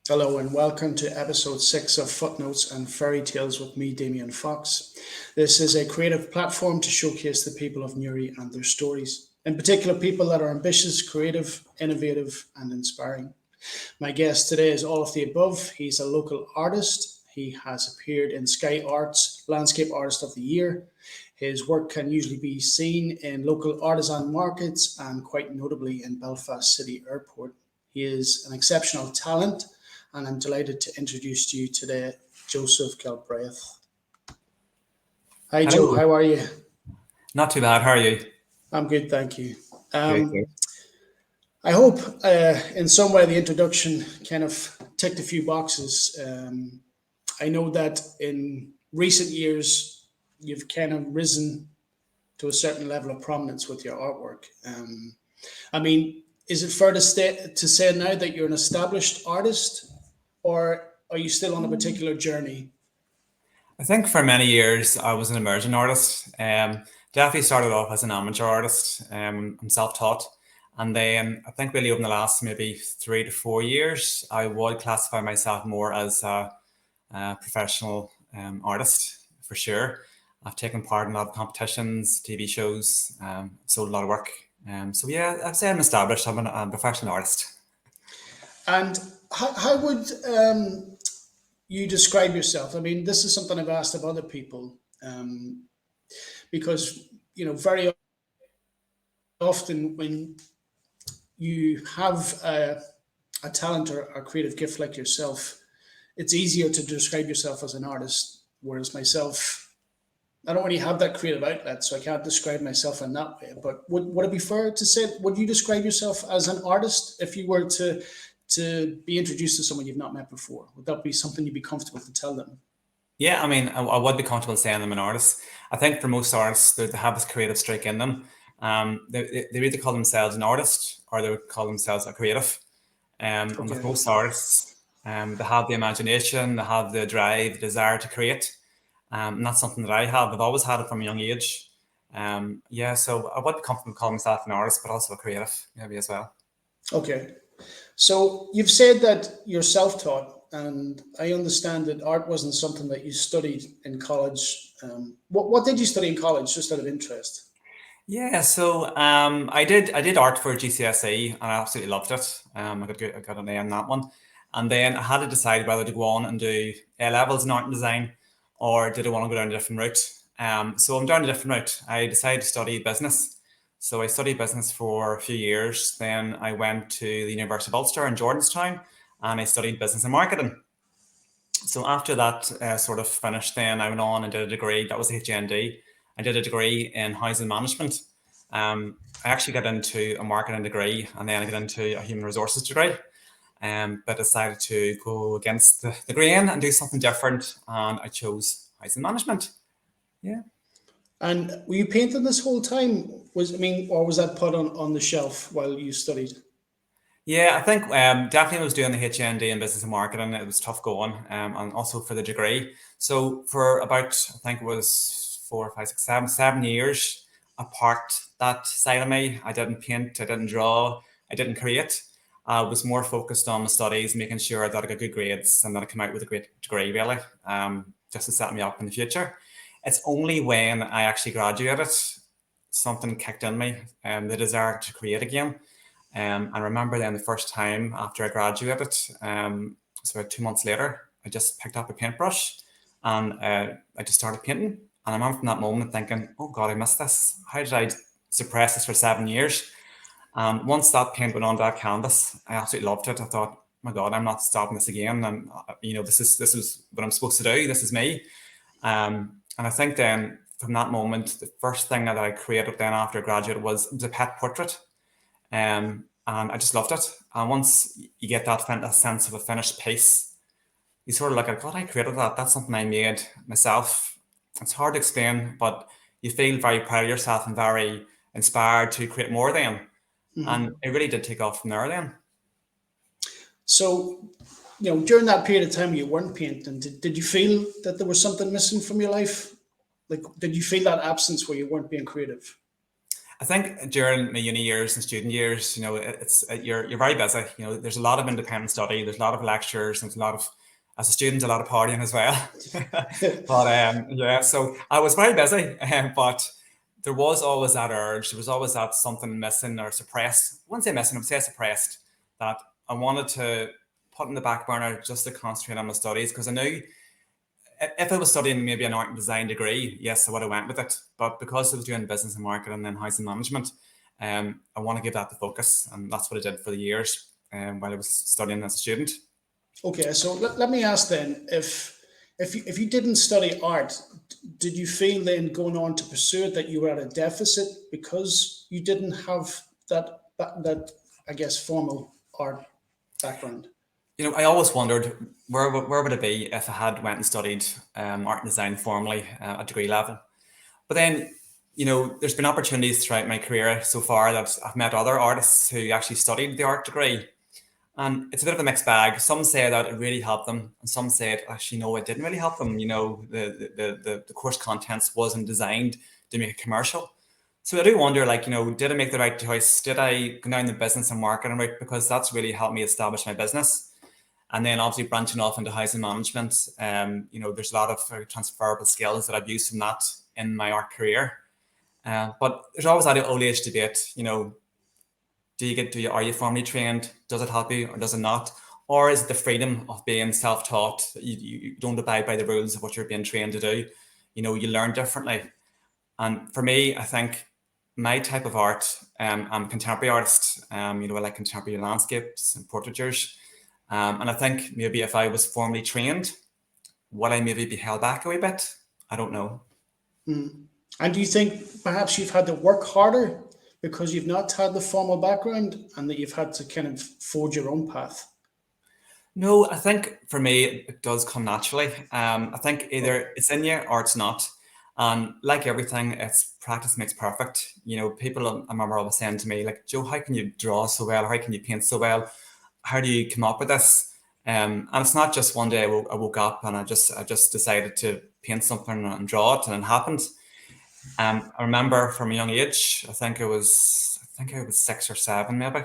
Hello and welcome to episode 6 of Footnotes and Fairy Tales with me, Damien Fox. This is a creative platform to showcase the people of Newry and their stories, in particular, people that are ambitious, creative, innovative, and inspiring. My guest today is all of the above. He's a local artist. He has appeared in Sky Arts Landscape Artist of the Year. His work can usually be seen in local artisan markets and quite notably in Belfast City Airport. He is an exceptional talent, and I'm delighted to introduce to you today Joseph Galbraith. Hi, Joe. Hello. How are you? Not too bad. How are you? I'm good, thank you. Good, Um, good. I hope in some way the introduction kind of ticked a few boxes. I know that in recent years you've kind of risen to a certain level of prominence with your artwork. I mean, is it fair to say now that you're an established artist, or are you still on a particular journey? I think for many years I was an emerging artist. Definitely started off as an amateur artist. I'm self-taught, and then I think really over the last maybe 3 to 4 years, I would classify myself more as a professional artist for sure. I've taken part in a lot of competitions, TV shows, sold a lot of work. So yeah, I'd say I'm established. I'm a professional artist. And how would you describe yourself? I mean, this is something I've asked of other people because, very often when you have a talent or a creative gift like yourself, it's easier to describe yourself as an artist. Whereas myself, I don't really have that creative outlet, so I can't describe myself in that way. But would it be fair to say, would you describe yourself as an artist if you were to be introduced to someone you've not met before? Would that be something you'd be comfortable to tell them? Yeah, I mean, I would be comfortable saying I'm an artist. I think for most artists, they have this creative streak in them. They either call themselves an artist or they would call themselves a creative. And with Okay. most artists, they have the imagination, they have the drive, the desire to create. And that's something that I have. I've always had it from a young age. Yeah, so I would be comfortable calling myself an artist, but also a creative, maybe as well. Okay. So you've said that you're self-taught, and I understand that art wasn't something that you studied in college. What did you study in college, just out of interest? Yeah, so I did art for GCSE and I absolutely loved it. I got an A on that one, and then I had to decide whether to go on and do A levels in art and design, or did I want to go down a different route. So I'm down a different route. I decided to study business. So I studied business for a few years. Then I went to the University of Ulster in Jordanstown, and I studied business and marketing. So after that sort of finished, then I went on and did a degree. That was HND. I did a degree in housing management. I actually got into a marketing degree, and then I got into a human resources degree. But decided to go against the grain and do something different, and I chose housing management. Yeah. And were you painting this whole time? Or was that put on the shelf while you studied? Yeah, I think definitely when I was doing the HND in business and marketing, it was tough going, and also for the degree. So for about, I think it was 4, 5, 6, 7 years, I parked that side of me. I didn't paint, I didn't draw, I didn't create. I was more focused on my studies, making sure that I got good grades and that I come out with a great degree, really, just to set me up in the future. It's only when I actually graduated, something kicked in me, and the desire to create again. I remember then the first time after I graduated, so about 2 months later, I just picked up a paintbrush and I just started painting. And I remember from that moment thinking, oh God, I missed this. How did I suppress this for 7 years? And once that paint went onto that canvas, I absolutely loved it. I thought, oh my God, I'm not stopping this again. And this is what I'm supposed to do. This is me. And I think then from that moment, the first thing that I created then after I graduated was a pet portrait. And I just loved it. And once you get that sense of a finished piece, you sort of look at, God, I created that. That's something I made myself. It's hard to explain, but you feel very proud of yourself and very inspired to create more then. And it really did take off from there then. So, during that period of time you weren't painting, did you feel that there was something missing from your life? Like, did you feel that absence where you weren't being creative? I think during my uni years and student years, you're very busy. There's a lot of independent study, there's a lot of lectures, there's a lot of, as a student, a lot of partying as well. But yeah, so I was very busy, but there was always that urge. There was always that something missing or suppressed. I wouldn't say missing, I would say suppressed, that I wanted to put in the back burner just to concentrate on my studies, because I knew if I was studying maybe an art and design degree, yes, I would have went with it. But because I was doing business and marketing and then housing management, I want to give that the focus, and that's what I did for the years while I was studying as a student. Okay, so let me ask then, if you didn't study art, did you feel then going on to pursue it that you were at a deficit because you didn't have that I guess formal art background? I always wondered where would it be if I had went and studied art and design formally at degree level. But then, there's been opportunities throughout my career so far that I've met other artists who actually studied the art degree. And it's a bit of a mixed bag. Some say that it really helped them, and some say actually no, it didn't really help them. The course contents wasn't designed to make a commercial. So I do wonder, did I make the right choice? Did I go down the business and marketing route? Because that's really helped me establish my business. And then obviously branching off into housing management, there's a lot of transferable skills that I've used from that in my art career. But there's always that old age debate, are you formally trained? Does it help you or does it not? Or is it the freedom of being self-taught? You don't abide by the rules of what you're being trained to do. You learn differently. And for me, I think my type of art, I'm a contemporary artist. I like contemporary landscapes and portraitures. And I think maybe if I was formally trained, would I maybe be held back a wee bit? I don't know. And do you think perhaps you've had to work harder because you've not had the formal background and that you've had to kind of forge your own path? No, I think for me, it does come naturally. I think either it's in you or it's not. And like everything, it's practice makes perfect. People, I remember always saying to me, like, Joe, how can you draw so well? Or how can you paint so well? How do you come up with this? And it's not just one day I woke up and I just decided to paint something and draw it, and it happened. I remember from a young age, I think I was 6 or 7 maybe,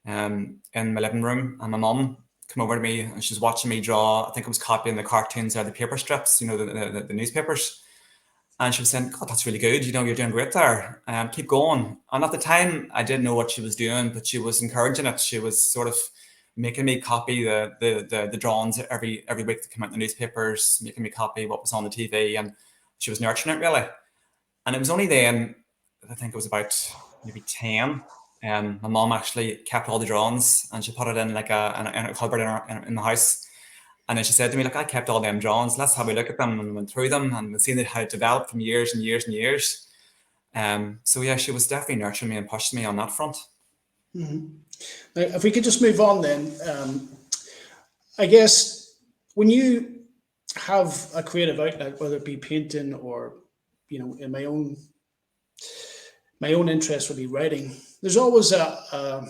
in my living room, and my mum came over to me and she was watching me draw. I think I was copying the cartoons or the paper strips, the newspapers. And she was saying, God, that's really good. You're doing great there. Keep going. And at the time, I didn't know what she was doing, but she was encouraging it. She was sort of making me copy the drawings every week that came out in the newspapers, making me copy what was on the TV. And she was nurturing it, really. And it was only then, I think it was about maybe 10, my mom actually kept all the drawings and she put it in like in a cupboard in the house. And then she said to me, look, I kept all them drawings. Let's have a look at them, and went through them and seen how it developed from years and years and years. So yeah, she was definitely nurturing me and pushing me on that front. Now, if we could just move on then, I guess when you have a creative outlet, whether it be painting or, in my own interest would be writing, there's always a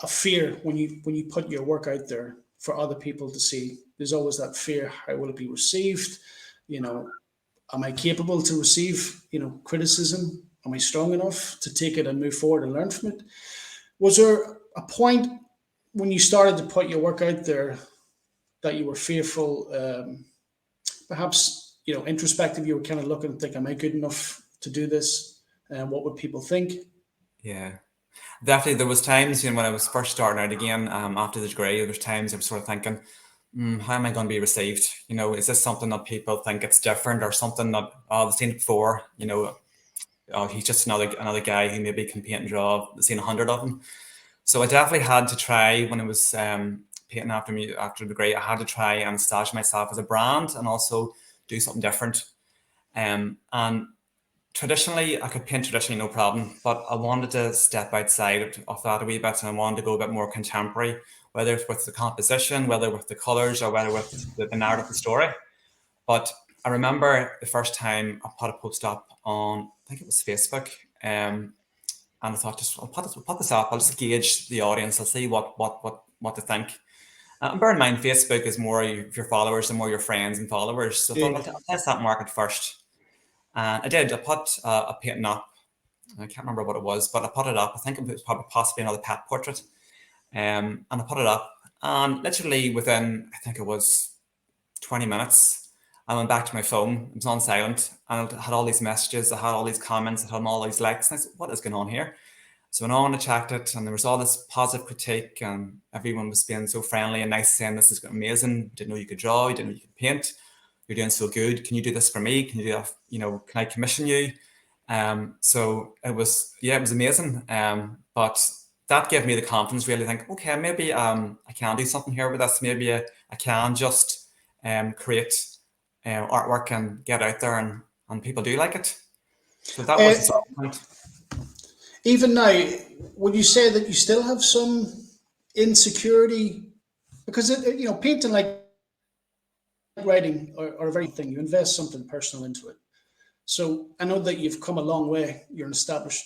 fear when you put your work out there for other people to see. There's always that fear: how will it be received? Am I capable to receive criticism? Am I strong enough to take it and move forward and learn from it? Was there a point when you started to put your work out there that you were fearful? Perhaps introspective. You were kind of looking and think, am I good enough to do this? And what would people think? Yeah. Definitely, there was times when I was first starting out again after the degree. There was times I was sort of thinking, how am I going to be received? Is this something that people think it's different, or something that they've seen it before? Oh, he's just another guy who maybe can paint and draw. I've seen 100 of them. So I definitely had to try when I was painting after the degree. I had to try and establish myself as a brand and also do something different. And traditionally, I could paint traditionally, no problem, but I wanted to step outside of that a wee bit, and I wanted to go a bit more contemporary, whether it's with the composition, whether with the colours, or whether with the narrative of the story. But I remember the first time I put a post up on, I think it was Facebook, and I thought, I'll put this up, I'll just gauge the audience, I'll see what they think. And bear in mind, Facebook is more your followers and more your friends and followers. So I thought, I'll test that market first. And I did. I put a painting up I can't remember what it was, but I put it up. I think it was probably possibly another pet portrait. And I put it up, and literally within, I think it was 20 minutes, I went back to my phone. It was on silent, and it had all these messages. I had all these comments. It had all these likes. And I said, "What is going on here?" So I went on and checked it, and there was all this positive critique, and everyone was being so friendly and nice, saying, "This is amazing. Didn't know you could draw. You didn't know you could paint. You're doing so good. Can you do this for me? Can you do that? Can I commission you?" So it was amazing. But that gave me the confidence really to think, okay, maybe I can do something here with this. Maybe I can just create artwork and get out there, and people do like it. So that was the Uh, starting point. Even now, would you say that you still have some insecurity? Because painting, like writing, are a very thing. You invest something personal into it. So I know that you've come a long way. You're an established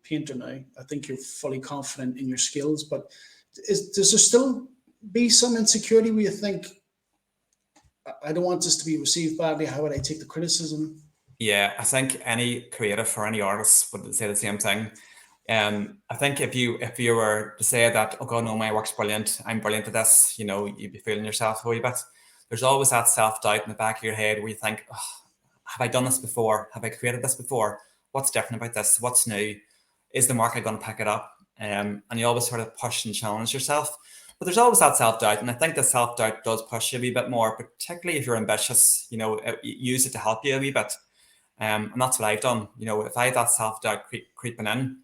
painter now. I think you're fully confident in your skills. But does there still be some insecurity where you think, I don't want this to be received badly? How would I take the criticism? Yeah, I think any creative or any artist would say the same thing. I think if you were to say that, "Oh God, no, my work's brilliant. I'm brilliant at this," you'd be fooling yourself a wee bit. There's always that self doubt in the back of your head where you think, "Oh, have I done this before? Have I created this before? What's different about this? What's new? Is the market going to pick it up?" And you always sort of push and challenge yourself. But there's always that self doubt, and I think the self doubt does push you a wee bit more, particularly if you're ambitious. Use it to help you a wee bit. And that's what I've done. If I have that self doubt creeping in,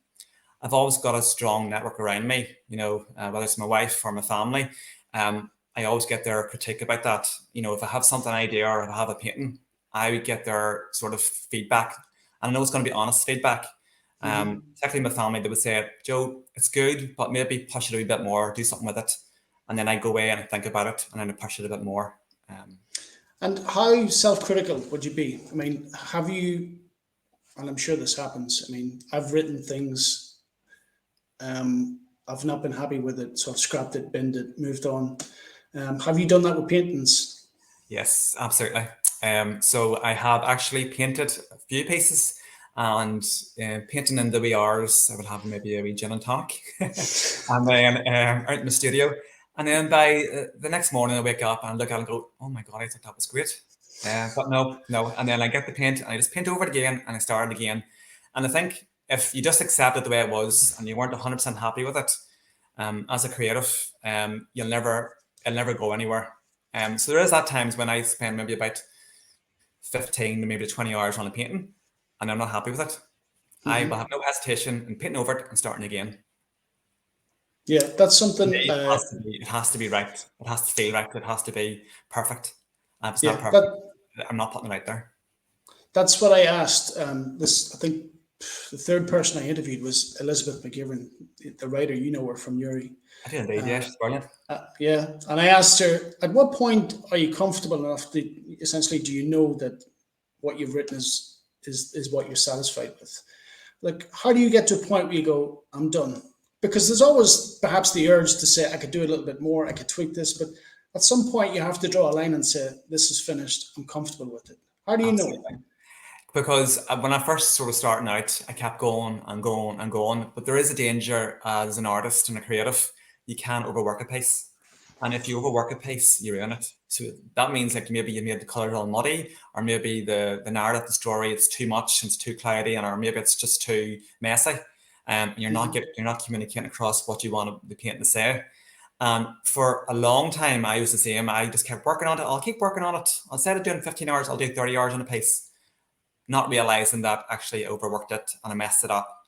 I've always got a strong network around me. Whether it's my wife or my family, I always get their critique about that. If I have something idea or if I have a painting, I would get their sort of feedback, and I know it's going to be honest feedback. Particularly my family, they would say, "Joe, it's good, but maybe push it a wee bit more, do something with it." And then I go away and I think about it, and then I push it a bit more. And how self-critical would you be? I mean, have you, and I'm sure this happens, I mean, I've written things, I've not been happy with it, so I've scrapped it, binned it, moved on. Have you done that with paintings? Yes, absolutely. So I have actually painted a few pieces, and painting in the wee hours, I would have maybe a wee gin and tonic, and then out in the studio. And then by the next morning, I wake up and look at it and go, "Oh my God, I thought that was great." But no, no. And then I get the paint and I just paint over it again and I start it again. And I think if you just accept it the way it was and you weren't 100% happy with it, as a creative, it'll never go anywhere. So there is at times when I spend maybe about 15 to maybe 20 hours on a painting and I'm not happy with it. I will have no hesitation in painting over it and starting again. Yeah, that's something. It has to be right. It has to feel right. It has to be perfect. And if it's not Yeah, perfect, I'm not putting it out there. that's what I asked. I think the third person I interviewed was Elizabeth McGivern, the writer. You know her from Yuri. I do indeed. Yeah, she's brilliant. Yeah, and I asked her, at what point are you comfortable enough to, essentially, do you know that what you've written is what you're satisfied with? Like, how do you get to a point where you go, I'm done? Because there's always perhaps the urge to say, I could do a little bit more, I could tweak this, but at some point you have to draw a line and say, this is finished, I'm comfortable with it. How do you know? Absolutely. Because when I first sort of starting out, I kept going and going and going. But there is a danger as an artist and a creative, you can overwork a piece. And if you overwork a piece, you ruin it. So that means like maybe you made the colours all muddy, or maybe the narrative, the story, it's too much, it's too cloudy, or maybe it's just too messy. And you're not communicating across what you want the painting to say. And for a long time, I was the same. I just kept working on it. I'll keep working on it. Instead of doing 15 hours, I'll do 30 hours on a piece, not realizing that actually I overworked it and I messed it up.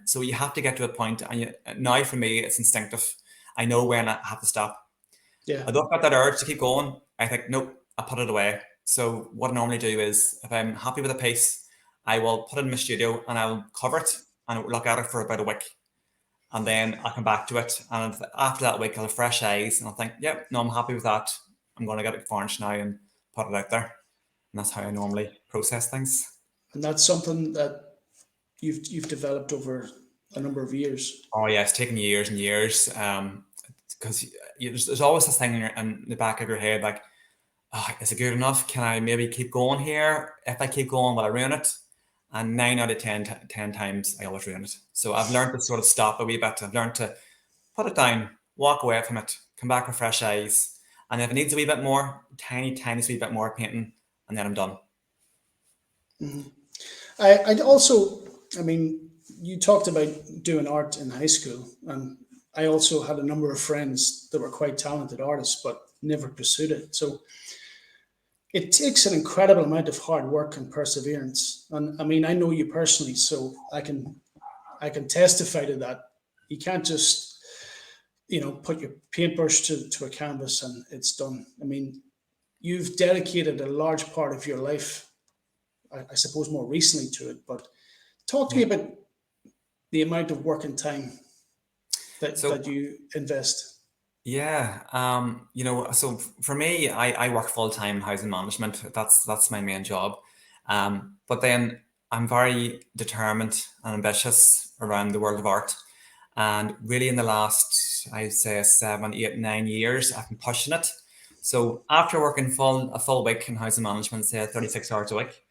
So you have to get to a point, and now for me, it's instinctive. I know when I have to stop. Yeah. I don't got that urge to keep going. I think, nope, I put it away. So what I normally do is, if I'm happy with a piece, I will put it in my studio and I'll cover it and look at it for about a week. And then I'll come back to it. And after that week, I'll have fresh eyes and I'll think, yep, no, I'm happy with that. I'm going to get it varnished now and put it out there. And that's how I normally process things. And that's something that you've developed over a number of years. Oh yeah, it's taken years and years. Because there's always this thing in the back of your head, like, oh, is it good enough? Can I maybe keep going here? If I keep going, will I ruin it? and 9 out of 10 times I always ruin it. So I've learned to sort of stop a wee bit. I've learned to put it down, walk away from it, come back with fresh eyes. And if it needs a wee bit more, tiny wee bit more painting, and then I'm done. I'd also, I mean, you talked about doing art in high school, and I also had a number of friends that were quite talented artists, but never pursued it. So it takes an incredible amount of hard work and perseverance. And I mean, I know you personally, so I can testify to that. You can't just, put your paintbrush to a canvas and it's done. I mean, you've dedicated a large part of your life, I suppose more recently, to it. But talk to me Yeah. about the amount of work and time So that you invest. yeah, so for me, I work full time housing management. That's my main job. But then I'm very determined and ambitious around the world of art. And really, in the last, I'd say 7, 8, 9 years, I've been pushing it. So after working a full week in housing management, say 36 hours a week,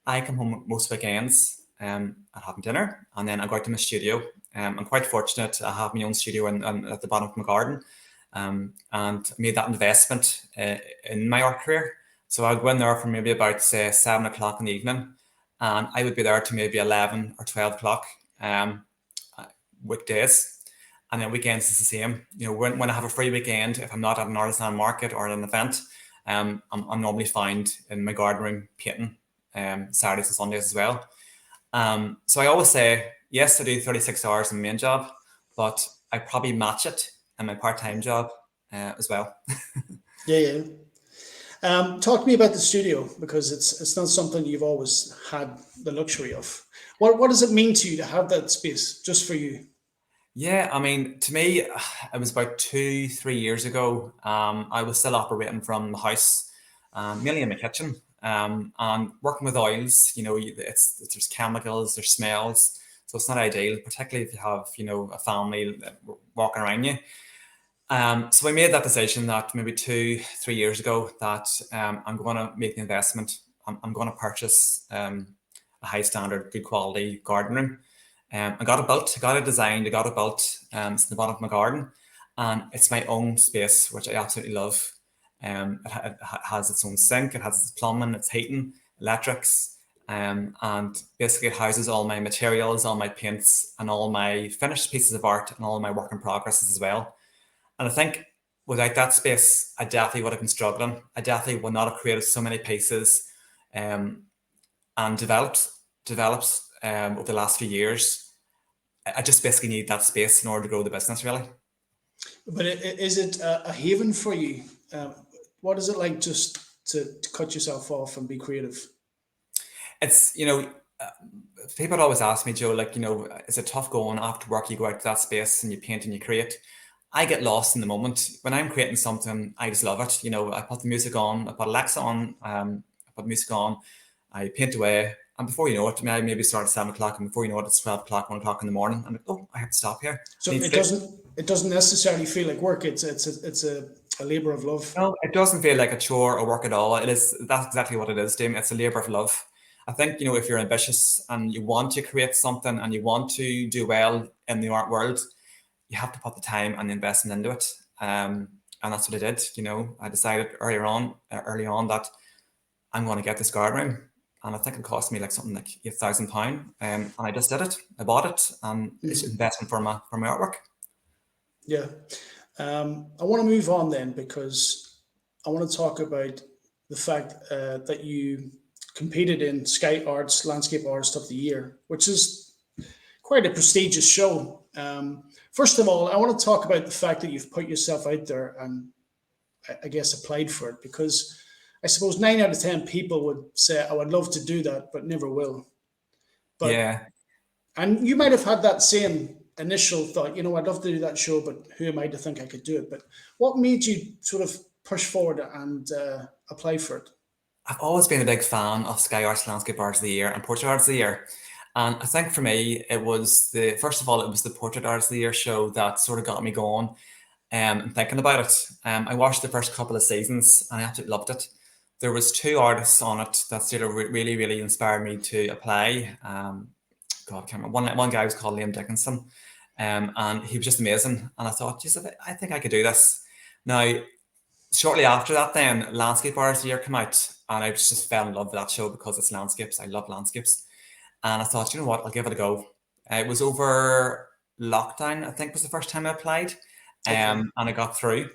I come home most weekends. I'd have dinner, and then I go out to my studio. I'm quite fortunate. I have my own studio at the bottom of my garden, and made that investment in my art career. So I'd go in there from maybe about say 7 o'clock in the evening, and I would be there to maybe 11 or 12 o'clock weekdays, and then weekends is the same. When I have a free weekend, if I'm not at an artisan market or at an event, I'm normally found in my garden room painting, Saturdays and Sundays as well. So I always say, yes, I do 36 hours in my main job, but I probably match it in my part-time job as well. Yeah, yeah. Talk to me about the studio because it's not something you've always had the luxury of. What does it mean to you to have that space just for you? Yeah, I mean, to me, it was about 2, 3 years ago. I was still operating from the house, mainly in the kitchen, and working with oils. There's chemicals, there's smells, so it's not ideal, particularly if you have a family walking around you. So I made that decision that maybe 2, 3 years ago that I'm going to make the investment. I'm going to purchase a high standard, good quality garden room. I got it built, I got it designed, I got it built. It's in the bottom of my garden, and it's my own space, which I absolutely love. It has its own sink, it has its plumbing, its heating, electrics, and basically it houses all my materials, all my paints, and all my finished pieces of art, and all my work in progresses as well. And I think without that space, I definitely would have been struggling. I definitely would not have created so many pieces, and developed over the last few years. I just basically need that space in order to grow the business, really. But is it a haven for you? What is it like just to cut yourself off and be creative? It's, people always ask me, Joe, like, is it tough going after work? You go out to that space and you paint and you create. I get lost in the moment. When I'm creating something, I just love it. I put the music on, I put Alexa on, I put music on, I paint away. And before you know it, I maybe start at 7 o'clock, and before you know it, it's 12 o'clock, 1 o'clock in the morning. I'm like, oh, I have to stop here. So I need it sleep. doesn't necessarily feel like work. It's a labor of love. No, it doesn't feel like a chore or work at all. That's exactly what it is, Damien. It's a labor of love. I think, if you're ambitious and you want to create something and you want to do well in the art world, you have to put the time and the investment into it. And that's what I did. I decided early on that I'm going to get this garden room. And I think it cost me like something like £8,000. And I just did it. I bought it, and it's an investment for my artwork. Yeah. I want to move on then because I want to talk about the fact that you competed in Sky Arts Landscape Artist of the Year, which is quite a prestigious show. First of all, I want to talk about the fact that you've put yourself out there and I guess applied for it because I suppose 9 out of 10 people would say, I would love to do that, but never will. But, Yeah. and you might have had that same initial thought, I'd love to do that show, but who am I to think I could do it? But what made you sort of push forward and apply for it? I've always been a big fan of Sky Arts Landscape Arts of the Year and Portrait Arts of the Year. And I think for me, it was the Portrait Arts of the Year show that sort of got me going and thinking about it. I watched the first couple of seasons and I absolutely loved it. there was two artists on it that sort of really, really inspired me to apply. God, I can't remember. One guy was called Liam Dickinson, and he was just amazing. And I thought, geez, I think I could do this. Now, shortly after that, then Landscape Artist of the Year came out, and I just fell in love with that show because it's landscapes. I love landscapes, and I thought, you know what, I'll give it a go. It was over lockdown, I think, was the first time I applied, Okay. and I got through.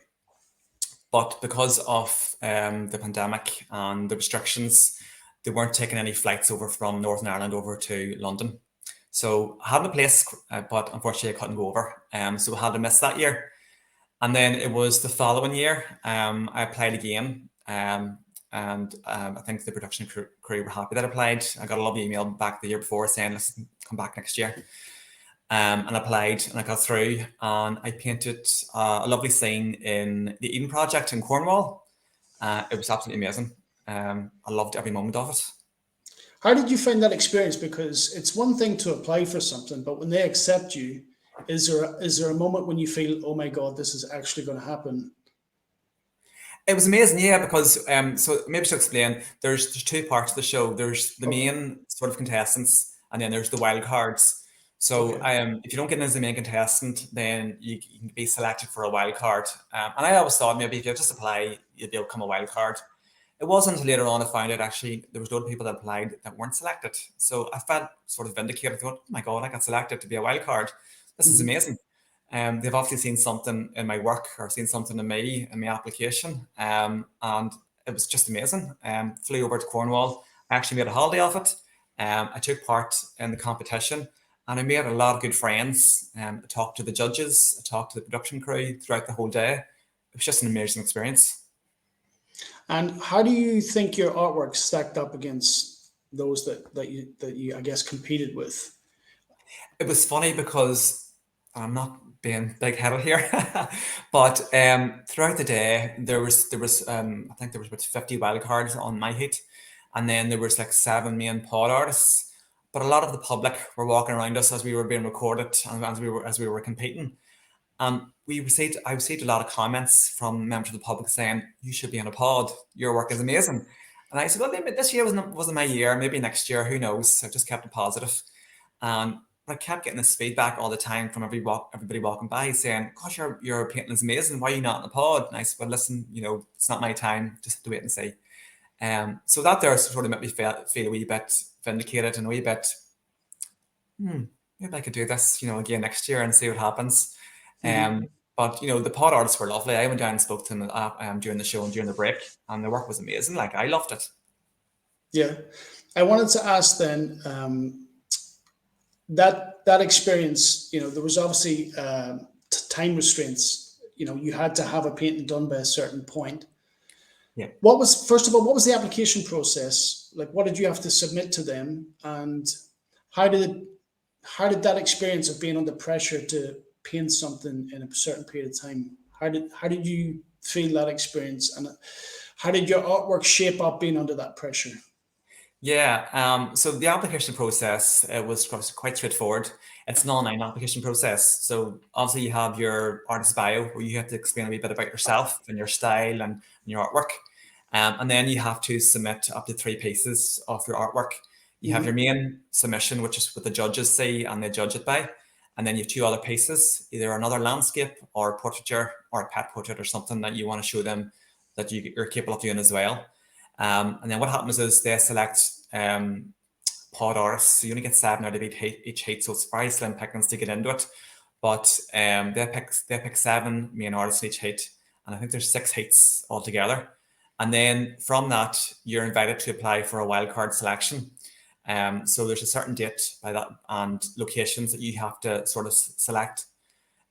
But because of the pandemic and the restrictions, they weren't taking any flights over from Northern Ireland over to London. So I had a place, but unfortunately I couldn't go over. So I had to miss that year. And then it was the following year, I applied again. And I think the production crew were happy that I applied. I got a lovely email back the year before saying, let's come back next year. And I applied and I got through, and I painted a lovely scene in the Eden Project in Cornwall. It was absolutely amazing. I loved every moment of it. How did you find that experience? Because it's one thing to apply for something, but when they accept you, is there a moment when you feel, oh my God, this is actually going to happen? It was amazing, yeah, because so maybe to explain, there's two parts of the show. There's the Okay. main sort of contestants, and then there's the wild cards. So Okay. if you don't get in as the main contestant, then you can be selected for a wild card. And I always thought maybe if you just apply, you'd become a wild card. It wasn't until later on I found out actually there was a lot of people that applied that weren't selected. So I felt sort of vindicated. I thought, oh my God, I got selected to be a wild card. This is Mhm. amazing. They've obviously seen something in my work or seen something in me in my application, and it was just amazing. Flew over to Cornwall. I actually made a holiday of it. I took part in the competition, and I made a lot of good friends. I talked to the judges, I talked to the production crew throughout the whole day. It was just an amazing experience. And how do you think your artwork stacked up against those that you I guess competed with? It was funny because I'm not being big-headed here, but throughout the day there was I think there was about 50 wild cards on my heat, and then there was like 7 main pod artists. But a lot of the public were walking around us as we were being recorded and as we were competing. I received a lot of comments from members of the public saying, "You should be on a pod. Your work is amazing." And I said, "Well, this year wasn't my year. Maybe next year. Who knows?" I've just kept it positive. And but I kept getting this feedback all the time from everybody walking by saying, "Gosh, your painting is amazing. Why are you not in the pod?" And I said, "Well, listen, it's not my time. Just have to wait and see." So that there sort of made me feel a wee bit vindicated and a wee bit, maybe I could do this, again next year and see what happens. Mhm. But the pod artists were lovely. I went down and spoke to them during the show and during the break, and their work was amazing. Like I loved it. Yeah. I wanted to ask then, that experience, there was obviously time restraints. You had to have a painting done by a certain point. Yeah. First of all, what was the application process? Like, what did you have to submit to them? And how did that experience of being under pressure to paint something in a certain period of time, how did you feel that experience? And how did your artwork shape up being under that pressure? Yeah, so the application process was quite straightforward. It's an online application process. So obviously you have your artist bio where you have to explain a wee bit about yourself and your style and your artwork. And then you have to submit up to 3 pieces of your artwork. You have your Hmm. main submission, which is what the judges see and they judge it by. And then you have 2 other pieces, either another landscape or portraiture or a pet portrait or something that you want to show them that you're capable of doing as well. And then what happens is they select pod artists. So you only get 7 out of each heat, so it's very slim pickings to get into it. But they pick 7 main artists in each heat, and I think there's 6 heats altogether. And then from that, you're invited to apply for a wildcard selection. So there's a certain date by that and locations that you have to sort of select.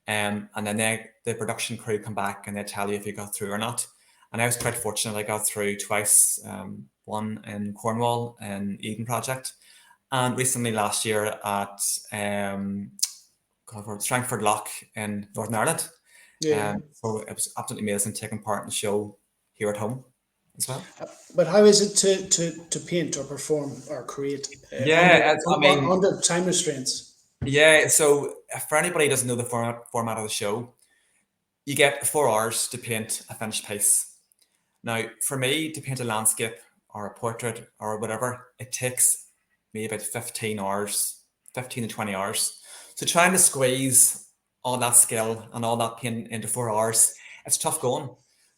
And then the production crew come back and they tell you if you got through or not. And I was quite fortunate. I got through twice, one in Cornwall and Eden Project, and recently last year at Strangford Lough in Northern Ireland. Yeah. So it was absolutely amazing taking part in the show here at home as well. But how is it to paint or perform or create Yeah, I mean, under time restraints? yeah. So for anybody who doesn't know the format of the show, you get 4 hours to paint a finished piece. Now, for me to paint a landscape or a portrait or whatever, it takes me about 15 hours, 15 to 20 hours. So trying to squeeze all that skill and all that paint into 4 hours, it's tough going.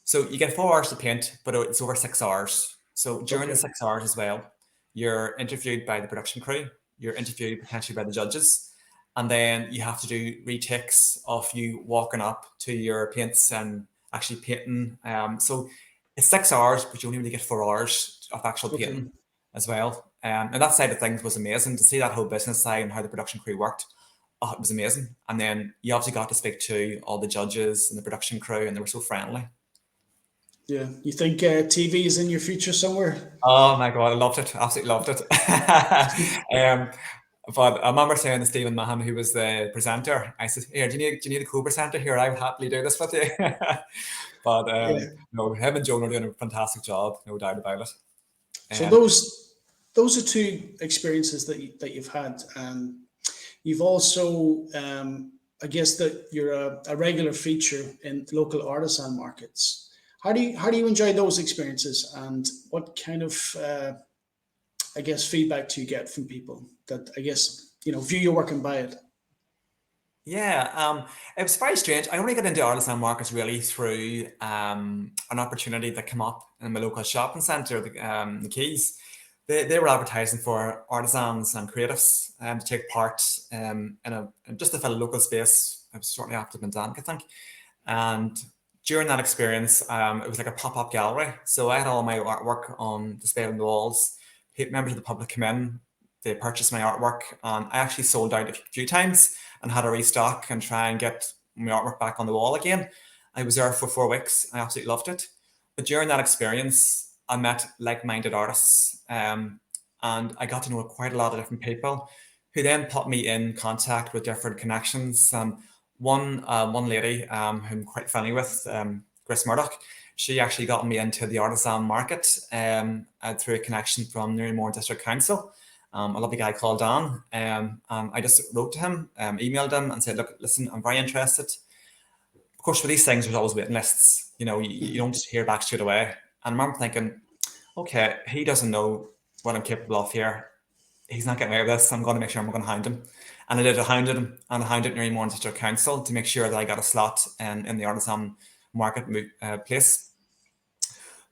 So you get 4 hours to paint, but it's over 6 hours. So during the Okay. 6 hours as well, you're interviewed by the production crew, you're interviewed potentially by the judges, and then you have to do retakes of you walking up to your paints and actually painting. So it's 6 hours, but you only really get 4 hours of actual Okay. painting as well. And that side of things was amazing to see that whole business side and how the production crew worked. Oh, it was amazing. And then you obviously got to speak to all the judges and the production crew, and they were so friendly. Yeah. You think TV is in your future somewhere? Oh my God, I loved it. Absolutely loved it. um, but I remember saying to Stephen Mahan, who was the presenter, I said, "Here, do you need a co-presenter here? I would happily do this with you." But Yeah. no, him and Joan are doing a fantastic job, no doubt about it. So Um, those are two experiences that you've had, and you've also, I guess, that you're a regular feature in local artisan markets. How do you enjoy those experiences, and what kind of I guess feedback do you get from people that I guess view your work and buy it? Yeah, it was very strange. I only got into artisan markets really through an opportunity that came up in my local shopping centre, the Keys. They were advertising for artisans and creatives to take part in just to fill a local space. It was shortly after the pandemic, I think. And during that experience, it was like a pop-up gallery. So I had all my artwork on display on the walls. Members of the public come in, they purchased my artwork, and I actually sold out a few times and had to restock and try and get my artwork back on the wall again. I was there for 4 weeks. I absolutely loved it. But during that experience, I met like-minded artists, and I got to know quite a lot of different people who then put me in contact with different connections. One lady who I'm quite friendly with, Chris Murdoch, she actually got me into the artisan market through a connection from Newry District Council. A lovely guy called Dan. I just wrote to him, emailed him, and said, "Look, listen, I'm very interested." Of course, for these things, there's always waiting lists. You don't just hear back straight away. And I remember thinking, okay, he doesn't know what I'm capable of here. He's not getting away with this. I'm going to make sure I'm going to hound him. And I did. I hounded him, and I hounded Newry District Council to make sure that I got a slot in the artisan market place.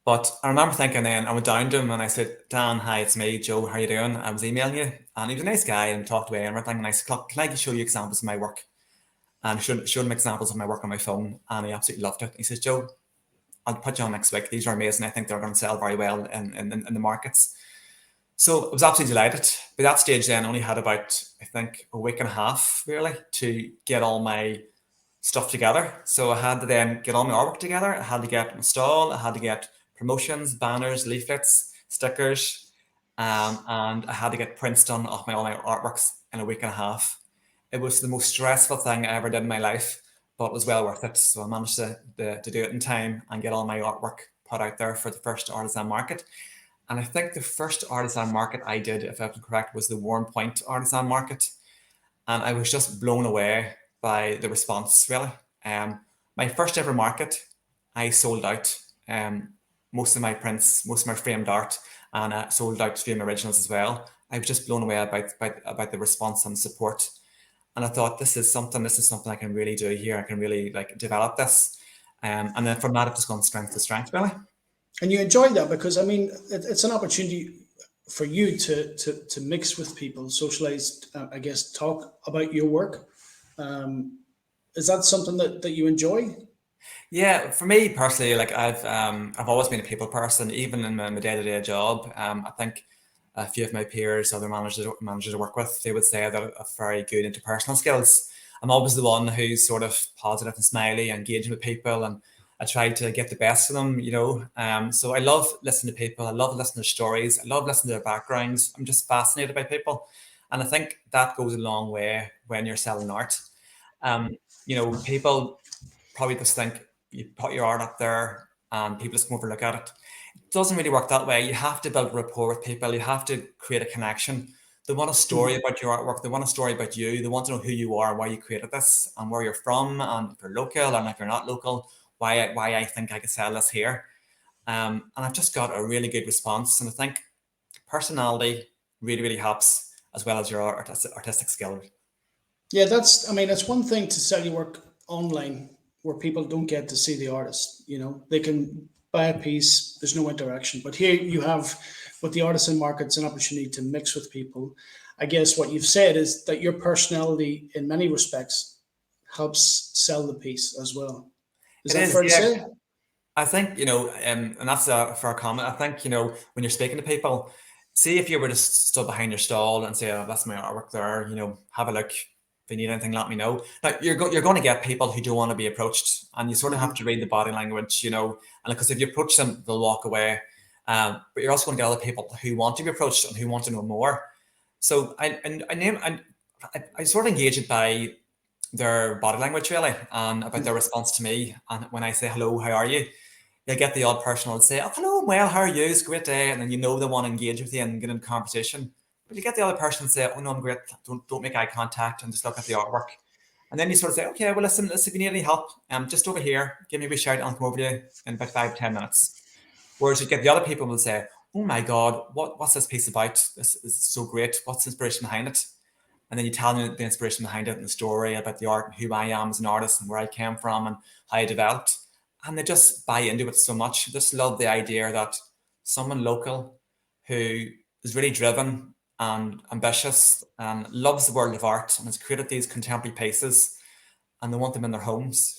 But I remember thinking then, I went down to him and I said, "Dan, hi, it's me, Joe, how you doing? I was emailing you." And he was a nice guy and talked away and everything. And I said, "Look, can I show you examples of my work?" And showed him examples of my work on my phone. And he absolutely loved it. He says, "Joe, I'll put you on next week. These are amazing. I think they're going to sell very well in the markets." So I was absolutely delighted. By that stage then, I only had about, I think, a week and a half really to get all my stuff together. So I had to then get all my artwork together. I had to get my stall. I had to get promotions, banners, leaflets, stickers, and I had to get prints done of all my artworks in a week and a half. It was the most stressful thing I ever did in my life, but it was well worth it. So I managed to do it in time and get all my artwork put out there for the first artisan market. And I think the first artisan market I did, if I'm correct, was the Warren Point artisan market. And I was just blown away by the response, really. My first ever market, I sold out most of my prints, most of my framed art, and sold out a few of my originals as well. I was just blown away about the response and support. And I thought, this is something I can really do here. I can really develop this. And then from that, it's just gone strength to strength, really. And you enjoy that because I mean it's an opportunity for you to mix with people, socialize, I guess, talk about your work. Is that something that you enjoy? Yeah, for me personally, I've always been a people person, even in my day-to-day job. I think a few of my peers, other managers I work with, they would say that I've very good interpersonal skills. I'm always the one who's sort of positive and smiley, engaging with people, and I try to get the best of them. So I love listening to people. I love listening to stories. I love listening to their backgrounds. I'm just fascinated by people, and I think that goes a long way when you're selling art. People probably just think you put your art up there and people just come over and look at it. It doesn't really work that way. You have to build rapport with people. You have to create a connection. They want a story about your artwork. They want a story about you. They want to know who you are, why you created this, and where you're from, and if you're local and if you're not local, why I think I could sell this here. And I've just got a really good response. And I think personality really, really helps, as well as your artistic skill. Yeah, I mean, it's one thing to sell your work online where people don't get to see the artist. You know, they can buy a piece, there's no interaction. But here you have, with the artisan markets, an opportunity to mix with people. I guess what you've said is that your personality, in many respects, helps sell the piece as well. Is It that is, fair to yeah. say? I think, and that's a fair comment. I think, when you're speaking to people, see if you were just stood behind your stall and say, oh, that's my artwork there, have a look. If you need anything, let me know. Now, you're going to get people who don't want to be approached, and you sort of have Hmm. to read the body language, and because if you approach them, they'll walk away. But you're also going to get other people who want to be approached and who want to know more. So I sort of engage it by their body language, really, and about their response to me. And when I say hello, how are you? You'll get the odd person who'll say, oh, hello, I'm well, how are you? It's a great day. And then they want to engage with you and get in conversation. But you get the other person say, oh, no, I'm great. Don't make eye contact and just look at the artwork. And then you sort of say, okay, well, listen, if you need any help, just over here, give me a wee shout and I'll come over to you in about 5 to 10 minutes. Whereas you get the other people who will say, oh my God, what's this piece about? This is so great. What's the inspiration behind it? And then you tell them the inspiration behind it and the story about the art and who I am as an artist and where I came from and how I developed. And they just buy into it so much. Just love the idea that someone local who is really driven and ambitious and loves the world of art and has created these contemporary pieces and they want them in their homes.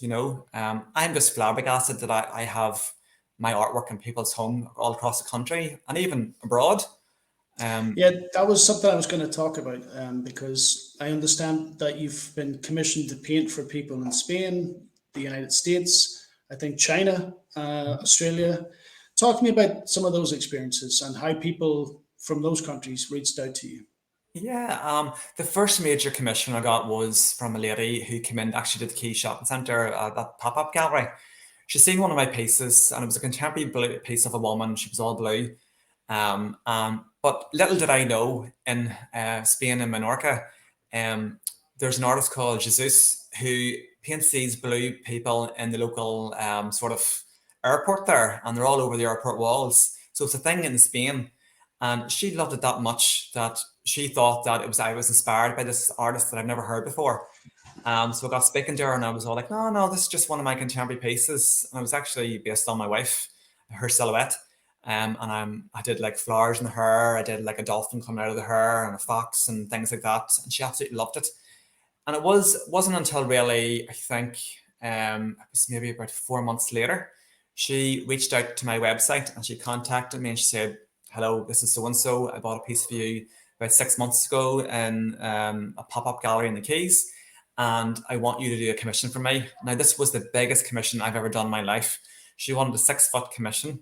I'm just flabbergasted that I have my artwork in people's home all across the country and even abroad. Um, Yeah, that was something I was going to talk about because I understand that you've been commissioned to paint for people in Spain, the United States, I think China, Australia. Talk to me about some of those experiences and how people from those countries reached out to you. Yeah, the first major commission I got was from a lady who came in actually to the Key Shopping Centre, that pop-up gallery. She seen one of my pieces, and it was a contemporary blue piece of a woman. She was all blue. But little did I know, in Spain and Menorca, um, there's an artist called Jesus who paints these blue people in the local sort of airport there, and they're all over the airport walls. So it's a thing in Spain. And she loved it that much that she thought that I was inspired by this artist that I've never heard before. So I got speaking to her and I was all like, no, no, this is just one of my contemporary pieces. And it was actually based on my wife, her silhouette. I did like flowers in the hair. I did like a dolphin coming out of the hair and a fox and things like that. And she absolutely loved it. And wasn't until really, I think, it was maybe about 4 months later, she reached out to my website and she contacted me and she said, hello, this is so and so. I bought a piece of you about 6 months ago in a pop-up gallery in the Keys, and I want you to do a commission for me. Now, this was the biggest commission I've ever done in my life. She wanted a 6 foot commission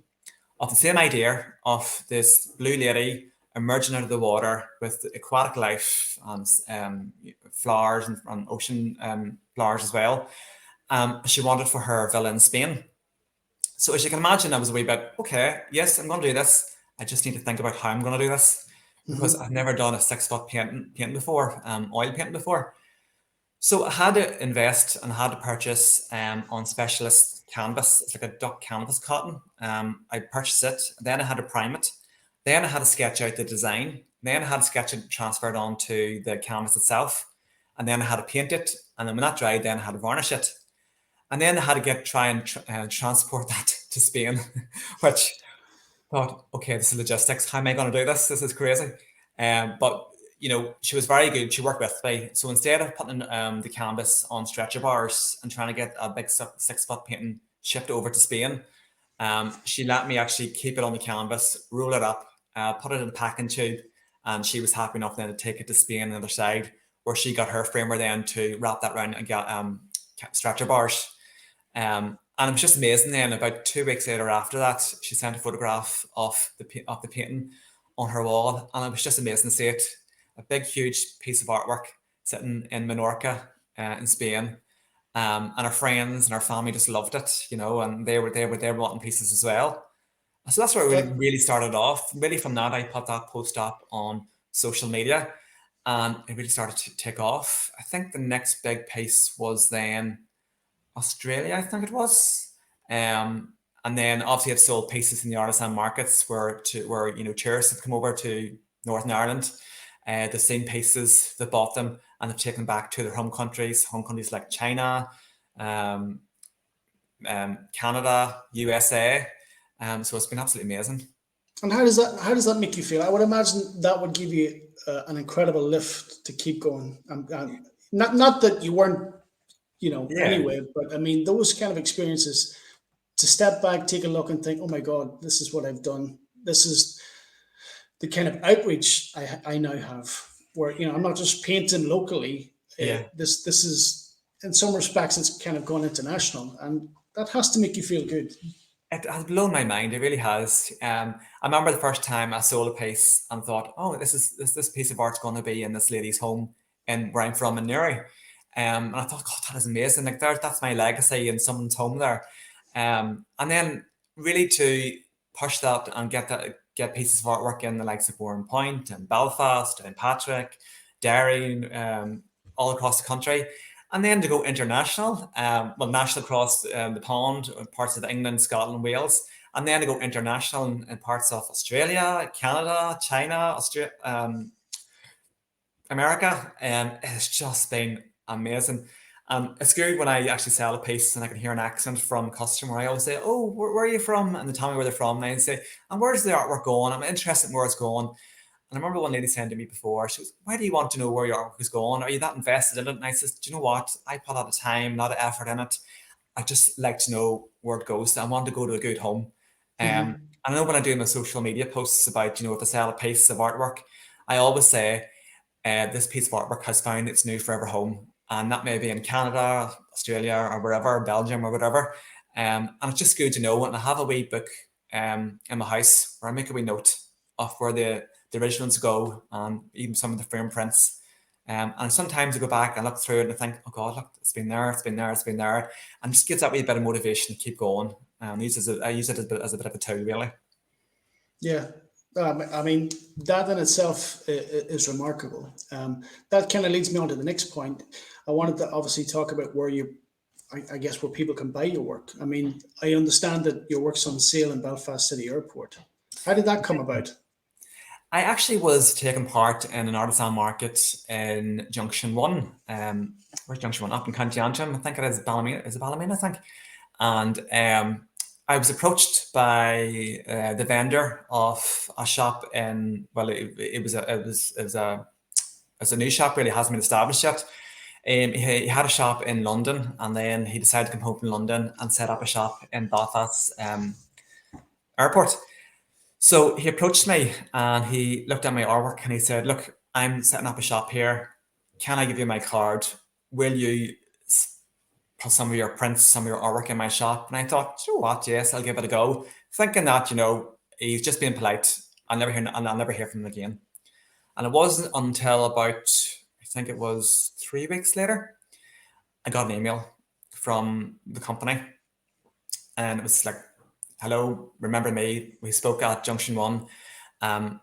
of the same idea of this blue lady emerging out of the water with aquatic life and flowers and ocean flowers as well. She wanted for her villa in Spain. So as you can imagine, I was a wee bit, okay, yes, I'm going to do this. I just need to think about how I'm going to do this because I've Hmm. never done a 6 foot painting before, oil painting before. So I had to invest and I had to purchase on specialist canvas. It's like a duck canvas cotton. I purchased it. Then I had to prime it. Then I had to sketch out the design. Then I had to sketch it transferred onto the canvas itself. And then I had to paint it. And then when that dried, then I had to varnish it. And then I had to try and transport that to Spain, which thought, okay, this is logistics. How am I going to do this? This is crazy. But she was very good. She worked with me. So instead of putting the canvas on stretcher bars and trying to get a big 6 foot painting shipped over to Spain, she let me actually keep it on the canvas, roll it up, put it in a packing tube, and she was happy enough then to take it to Spain on the other side, where she got her framer then to wrap that around and get stretcher bars. And it was just amazing. Then about 2 weeks later after that, she sent a photograph of the painting on her wall, and it was just amazing to see it. A big, huge piece of artwork sitting in Menorca, in Spain. And our friends and our family just loved it, and they were wanting pieces as well. So that's where it really, That really started off. Really, from that, I put that post up on social media, and it really started to take off. I think the next big piece was then Australia, I think it was. Um, And then obviously I've sold pieces in the artisan markets where tourists have come over to Northern Ireland. They've seen pieces, they bought them, and they've taken them back to their home countries like China, um, Canada, USA. So it's been absolutely amazing. And how does that make you feel? I would imagine that would give you an incredible lift to keep going. Not that you weren't, Yeah. anyway, but I mean those kind of experiences, to step back, take a look, and think, "Oh my God, this is what I've done. This is the kind of outreach I now have, where I'm not just painting locally. Yeah. This is, in some respects, it's kind of gone international, and that has to make you feel good." It has blown my mind. It really has. I remember the first time I sold a piece and thought, "Oh, this piece of art's going to be in this lady's home in where I'm from in Newry." And I thought, "God, that is amazing! Like that's my legacy in someone's home there." And then really to push that and get pieces of artwork in the likes of Warren Point and Belfast and Patrick, Derry, all across the country. And then to go international, national across the pond, parts of England, Scotland, Wales, and then to go international in parts of Australia, Canada, China, America. It's just been amazing. It's good when I actually sell a piece and I can hear an accent from a customer. I always say, "Oh, where are you from?" And they tell me where they're from. And I say, "And where's the artwork going? I'm interested in where it's going." And I remember one lady saying to me before, she was, "Why do you want to know where your artwork is going? Are you that invested in it?" And I says, "Do you know what? I put a lot of time, a lot of effort in it. I just like to know where it goes. I want to go to a good home." And I know when I do my social media posts about, if I sell a piece of artwork, I always say, this piece of artwork has found its new forever home. And that may be in Canada, Australia, or wherever, Belgium or whatever. And it's just good to know. And I have a wee book in my house where I make a wee note of where the originals go, and even some of the firm prints. And sometimes I go back and look through it and I think, "Oh God, look, it's been there, it's been there, it's been there," and just gives that wee bit of motivation to keep going. I use it as a bit of a tool, really. Yeah. I mean, that in itself is remarkable. That kind of leads me on to the next point. I wanted to obviously talk about I guess, where people can buy your work. I mean, I understand that your work's on sale in Belfast City Airport. How did that come about? I actually was taking part in an artisan market in Junction 1. Where's Junction 1? Up in County Antrim. I think it is Ballymena. Is it Ballymena, I think? And I was approached by the vendor of a shop in, well, it was a new shop, really hasn't been established yet. He had a shop in London, and then he decided to come home from London and set up a shop in Belfast airport. So he approached me and he looked at my artwork and he said, "Look, I'm setting up a shop here. Can I give you my card? Will you put some of your prints, some of your artwork in my shop?" And I thought, "You know what? Yes, I'll give it a go." Thinking that, he's just being polite. I'll never hear from him again. And it wasn't until about, I think it was 3 weeks later, I got an email from the company, and it was like, "Hello, remember me? We spoke at Junction 1. I'm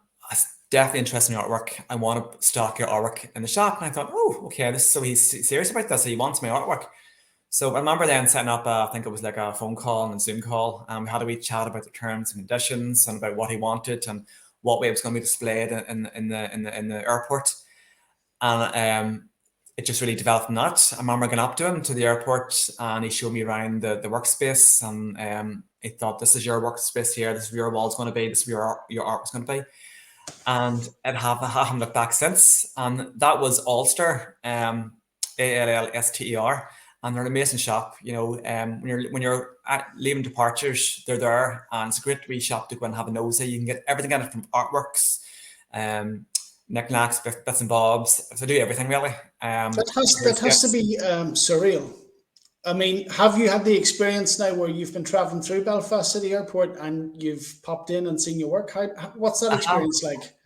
definitely interested in your artwork. I want to stock your artwork in the shop." And I thought, "Oh, okay, so he's serious about this. So he wants my artwork." So I remember then setting up, I think it was like a phone call and a Zoom call. We had a wee chat about the terms and conditions and about what he wanted and what way it was going to be displayed in the airport. And it just really developed from that. I remember going up to him to the airport and he showed me around the workspace, and he thought, "This is your workspace here. This is where your wall's going to be. This is where your art was going to be." And I haven't looked back since. And that was Ulster, Allster, and they're an amazing shop. When you're leaving departures, they're there, and it's a great wee shop to go and have a nosy. You can get everything in it, from artworks, knickknacks, bits and bobs. So do everything really. That has to be surreal. I mean, have you had the experience now where you've been traveling through Belfast City Airport and you've popped in and seen your work? What's that experience like?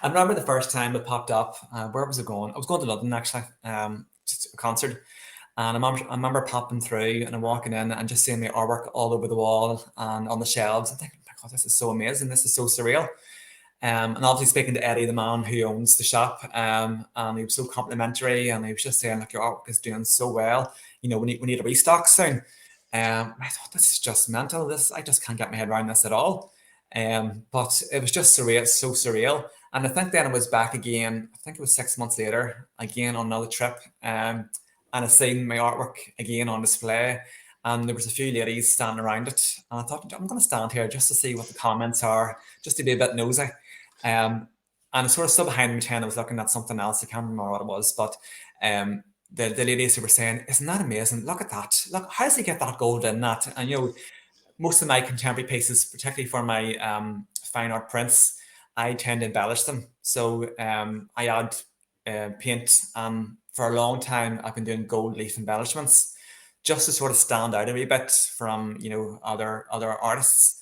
I remember the first time it popped up. Where was it going? I was going to London actually, just a concert. And I remember popping through and I'm walking in and just seeing my artwork all over the wall and on the shelves. I'm thinking, "My God, this is so amazing. This is so surreal." And obviously speaking to Eddie, the man who owns the shop, and he was so complimentary, and he was just saying, "Like, your artwork is doing so well. We need a restock soon." I thought, this is just mental. I just can't get my head around this at all. But it was just surreal, so surreal. And I think then I was back again. I think it was 6 months later, again on another trip, and I seen my artwork again on display. And there was a few ladies standing around it, and I thought, I'm going to stand here just to see what the comments are, just to be a bit nosy. And I sort of stood behind me, and I was looking at something else. I can't remember what it was, but the ladies who were saying, "Isn't that amazing? Look at that! Look, how does he get that gold in that?" And most of my contemporary pieces, particularly for my fine art prints, I tend to embellish them. So I add paint, and for a long time I've been doing gold leaf embellishments, just to sort of stand out a wee bit from other artists.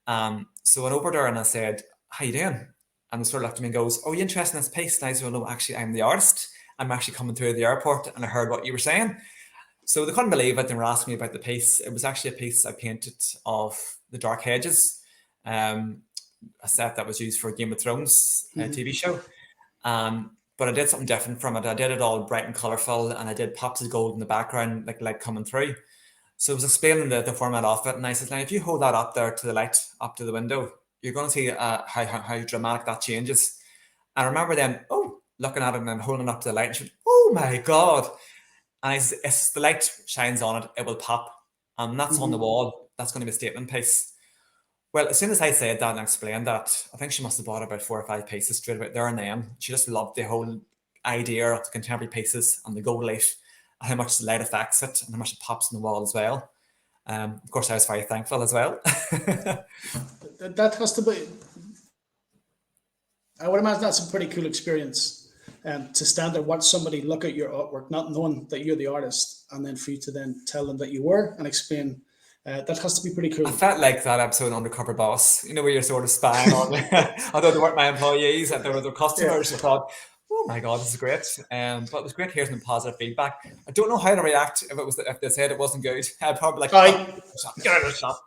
So I went over there and I said, "How you doing?" And they sort of looked at me and goes, "Oh, you interested in this piece?" And I said, "Well, no, actually, I'm the artist. I'm actually coming through the airport, and I heard what you were saying." So they couldn't believe it. They were asking me about the piece. It was actually a piece I painted of the Dark Hedges, a set that was used for Game of Thrones TV show. But I did something different from it. I did it all bright and colourful, and I did pops of gold in the background, like light coming through. So I was explaining the format of it, and I said, "Now, if you hold that up there to the light, up to the window, you're going to see how dramatic that changes." And I remember then, looking at it and then holding it up to the light, and she went, "Oh my God." And if the light shines on it, it will pop. And that's on the wall. That's going to be a statement piece. Well, as soon as I said that and explained that, I think she must have bought about 4 or 5 pieces straight away there and then. She just loved the whole idea of the contemporary pieces and the gold leaf, and how much the light affects it, and how much it pops on the wall as well. Of course, I was very thankful as well. That has to be. I would imagine that's a pretty cool experience. To stand there, watch somebody look at your artwork, not knowing that you're the artist, and then for you to then tell them that you were and explain. That has to be pretty cool. I felt like that episode Undercover Boss, where you're sort of spying on, although they weren't my employees and they were their customers. Yeah. I thought, oh my God, this is great. But it was great hearing some positive feedback. I don't know how to react if they said it wasn't good. I'd probably get out of the shop.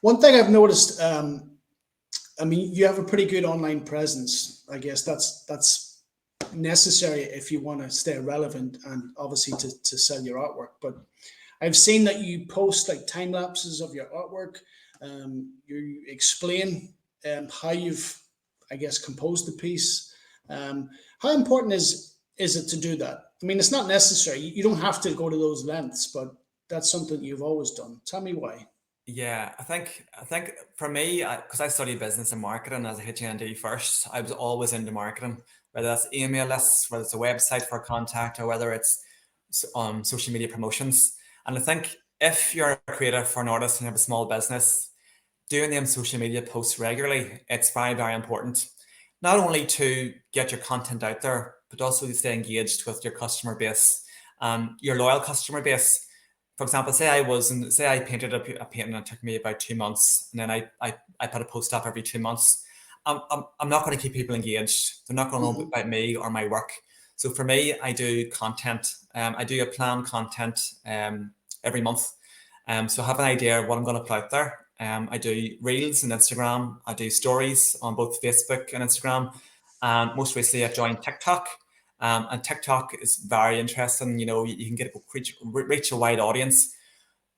One thing I've noticed, you have a pretty good online presence. I guess that's necessary if you want to stay relevant and obviously to sell your artwork. But I've seen that you post like time lapses of your artwork. You explain how you've, I guess, composed the piece. How important is it to do that? I mean, it's not necessary. You don't have to go to those lengths, but that's something you've always done. Tell me why. Yeah, I think for me, because I studied business and marketing as a HND first, I was always into marketing, whether that's email lists, whether it's a website for contact, or whether it's social media promotions. And I think if you're a creative or an artist and you have a small business, doing them social media posts regularly, it's very, very important. Not only to get your content out there, but also to stay engaged with your customer base, your loyal customer base. For example, say I painted a painting and it took me about 2 months, and then I put a post up every 2 months. I'm not going to keep people engaged. They're not going to know about me or my work. So for me, I do content. I do a planned content every month. So I have an idea of what I'm going to put out there. I do reels on Instagram. I do stories on both Facebook and Instagram. And most recently, I joined TikTok. And TikTok is very interesting. You can reach a wide audience.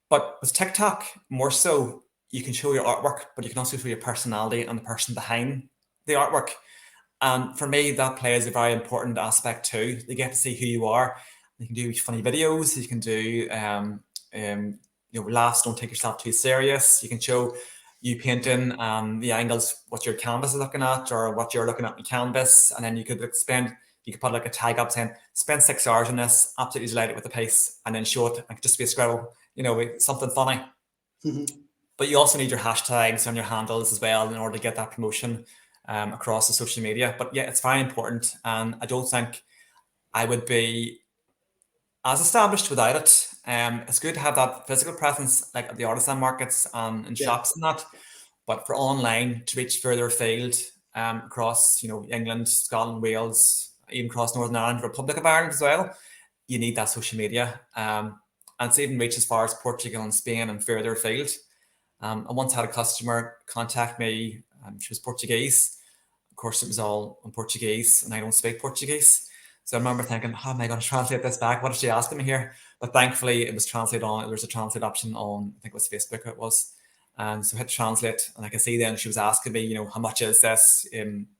But with TikTok, more so, you can show your artwork, but you can also show your personality and the person behind the artwork. And for me, that plays a very important aspect too. They get to see who you are. You can do funny videos. You can do laughs. Don't take yourself too serious. You can show you painting the angles, what your canvas is looking at, or what you're looking at in the canvas, and then you could put like a tag up saying, "Spend 6 hours on this. Absolutely delighted with the piece," and then show it like just be a scribble, something funny. Mm-hmm. But you also need your hashtags on your handles as well in order to get that promotion across the social media. But yeah, it's very important, and I don't think I would be as established without it. It's good to have that physical presence, like at the artisan markets and shops and that. But for online, to reach further afield across, England, Scotland, Wales, even across Northern Ireland, Republic of Ireland as well, you need that social media. And it's even reached as far as Portugal and Spain and further afield. I once had a customer contact me. She was Portuguese. Of course, it was all in Portuguese, and I don't speak Portuguese. So I remember thinking, how am I going to translate this back? What is she asking me here? But thankfully, it was translated on. There was a translate option on, I think it was Facebook. It was, and so I hit translate, and I could see then she was asking me, how much is this?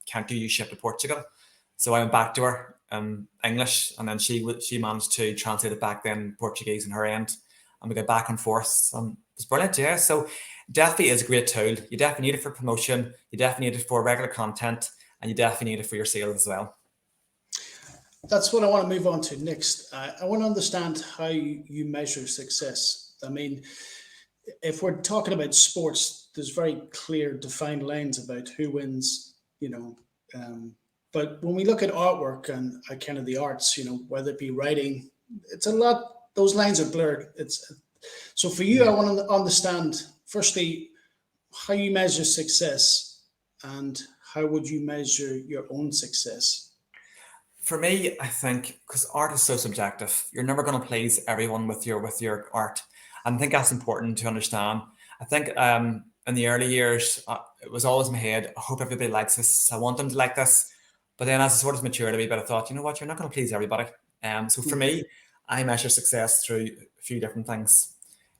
Can't you ship to Portugal? So I went back to her English, and then she managed to translate it back then Portuguese on her end, and we got back and forth. It was brilliant, yeah. So definitely is a great tool. You definitely need it for promotion. You definitely need it for regular content, and you definitely need it for your sales as well. That's what I want to move on to next. I want to understand how you measure success. I mean, if we're talking about sports, there's very clear, defined lines about who wins, but when we look at artwork and kind of the arts, whether it be writing, it's a lot, those lines are blurred. So for you, I Yeah. want to understand, firstly, how you measure success and how would you measure your own success? For me, I think because art is so subjective, you're never going to please everyone with your art, and I think that's important to understand. I think in the early years, it was always in my head. I hope everybody likes this. I want them to like this. But then, as I sort of matured a wee bit, I thought, you know what, you're not going to please everybody. So for Mhm. me, I measure success through a few different things.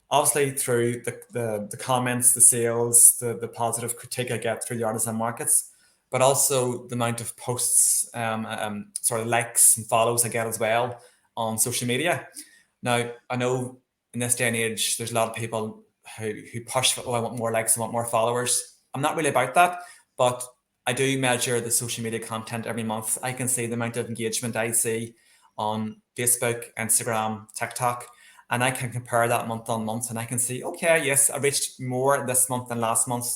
Obviously, through the comments, the sales, the positive critique I get through the artisan markets, but also the amount of posts, sort of likes and follows I get as well on social media. Now, I know in this day and age, there's a lot of people who push, oh, I want more likes, I want more followers. I'm not really about that, but I do measure the social media content every month. I can see the amount of engagement I see on Facebook, Instagram, TikTok, and I can compare that month on month, and I can see, okay, yes, I reached more this month than last month.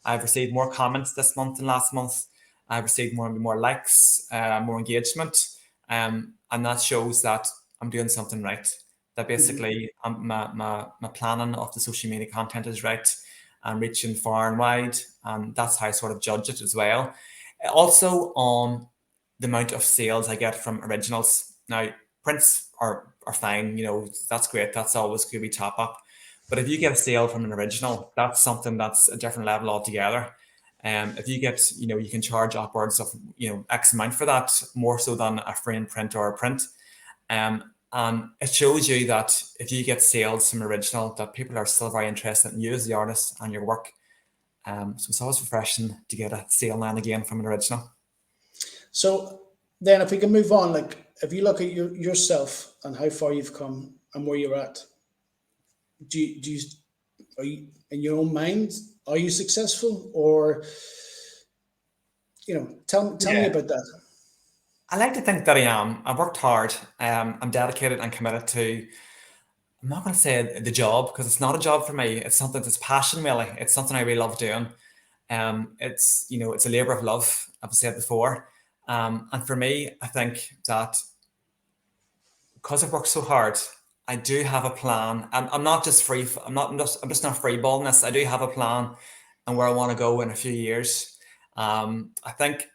I've received more comments this month than last month. I've received more likes, more engagement, and that shows that I'm doing something right. That Mhm. basically my planning of the social media content is right and reaching far and wide, and that's how I sort of judge it as well. Also on the amount of sales I get from originals. Now, prints are fine, that's great. That's always going to be top up. But if you get a sale from an original, that's something that's a different level altogether. If you get, you can charge upwards of, X amount for that, more so than a frame print or a print. And it shows you that if you get sales from original, that people are still very interested in you as the artist and your work. So it's always refreshing to get a sale now and again from an original. So then, if we can move on, like if you look at yourself and how far you've come and where you're at, do you are you in your own mind? Are you successful, or tell me Yeah. about that? I like to think that I am. I've worked hard. I'm dedicated and committed to, I'm not going to say the job because it's not a job for me. It's something that's passion, really. It's something I really love doing. It's a labor of love, as I said before. And for me, I think that because I've worked so hard, I do have a plan. I'm not just free. I'm just not freeballing this. I do have a plan and where I want to go in a few years. I think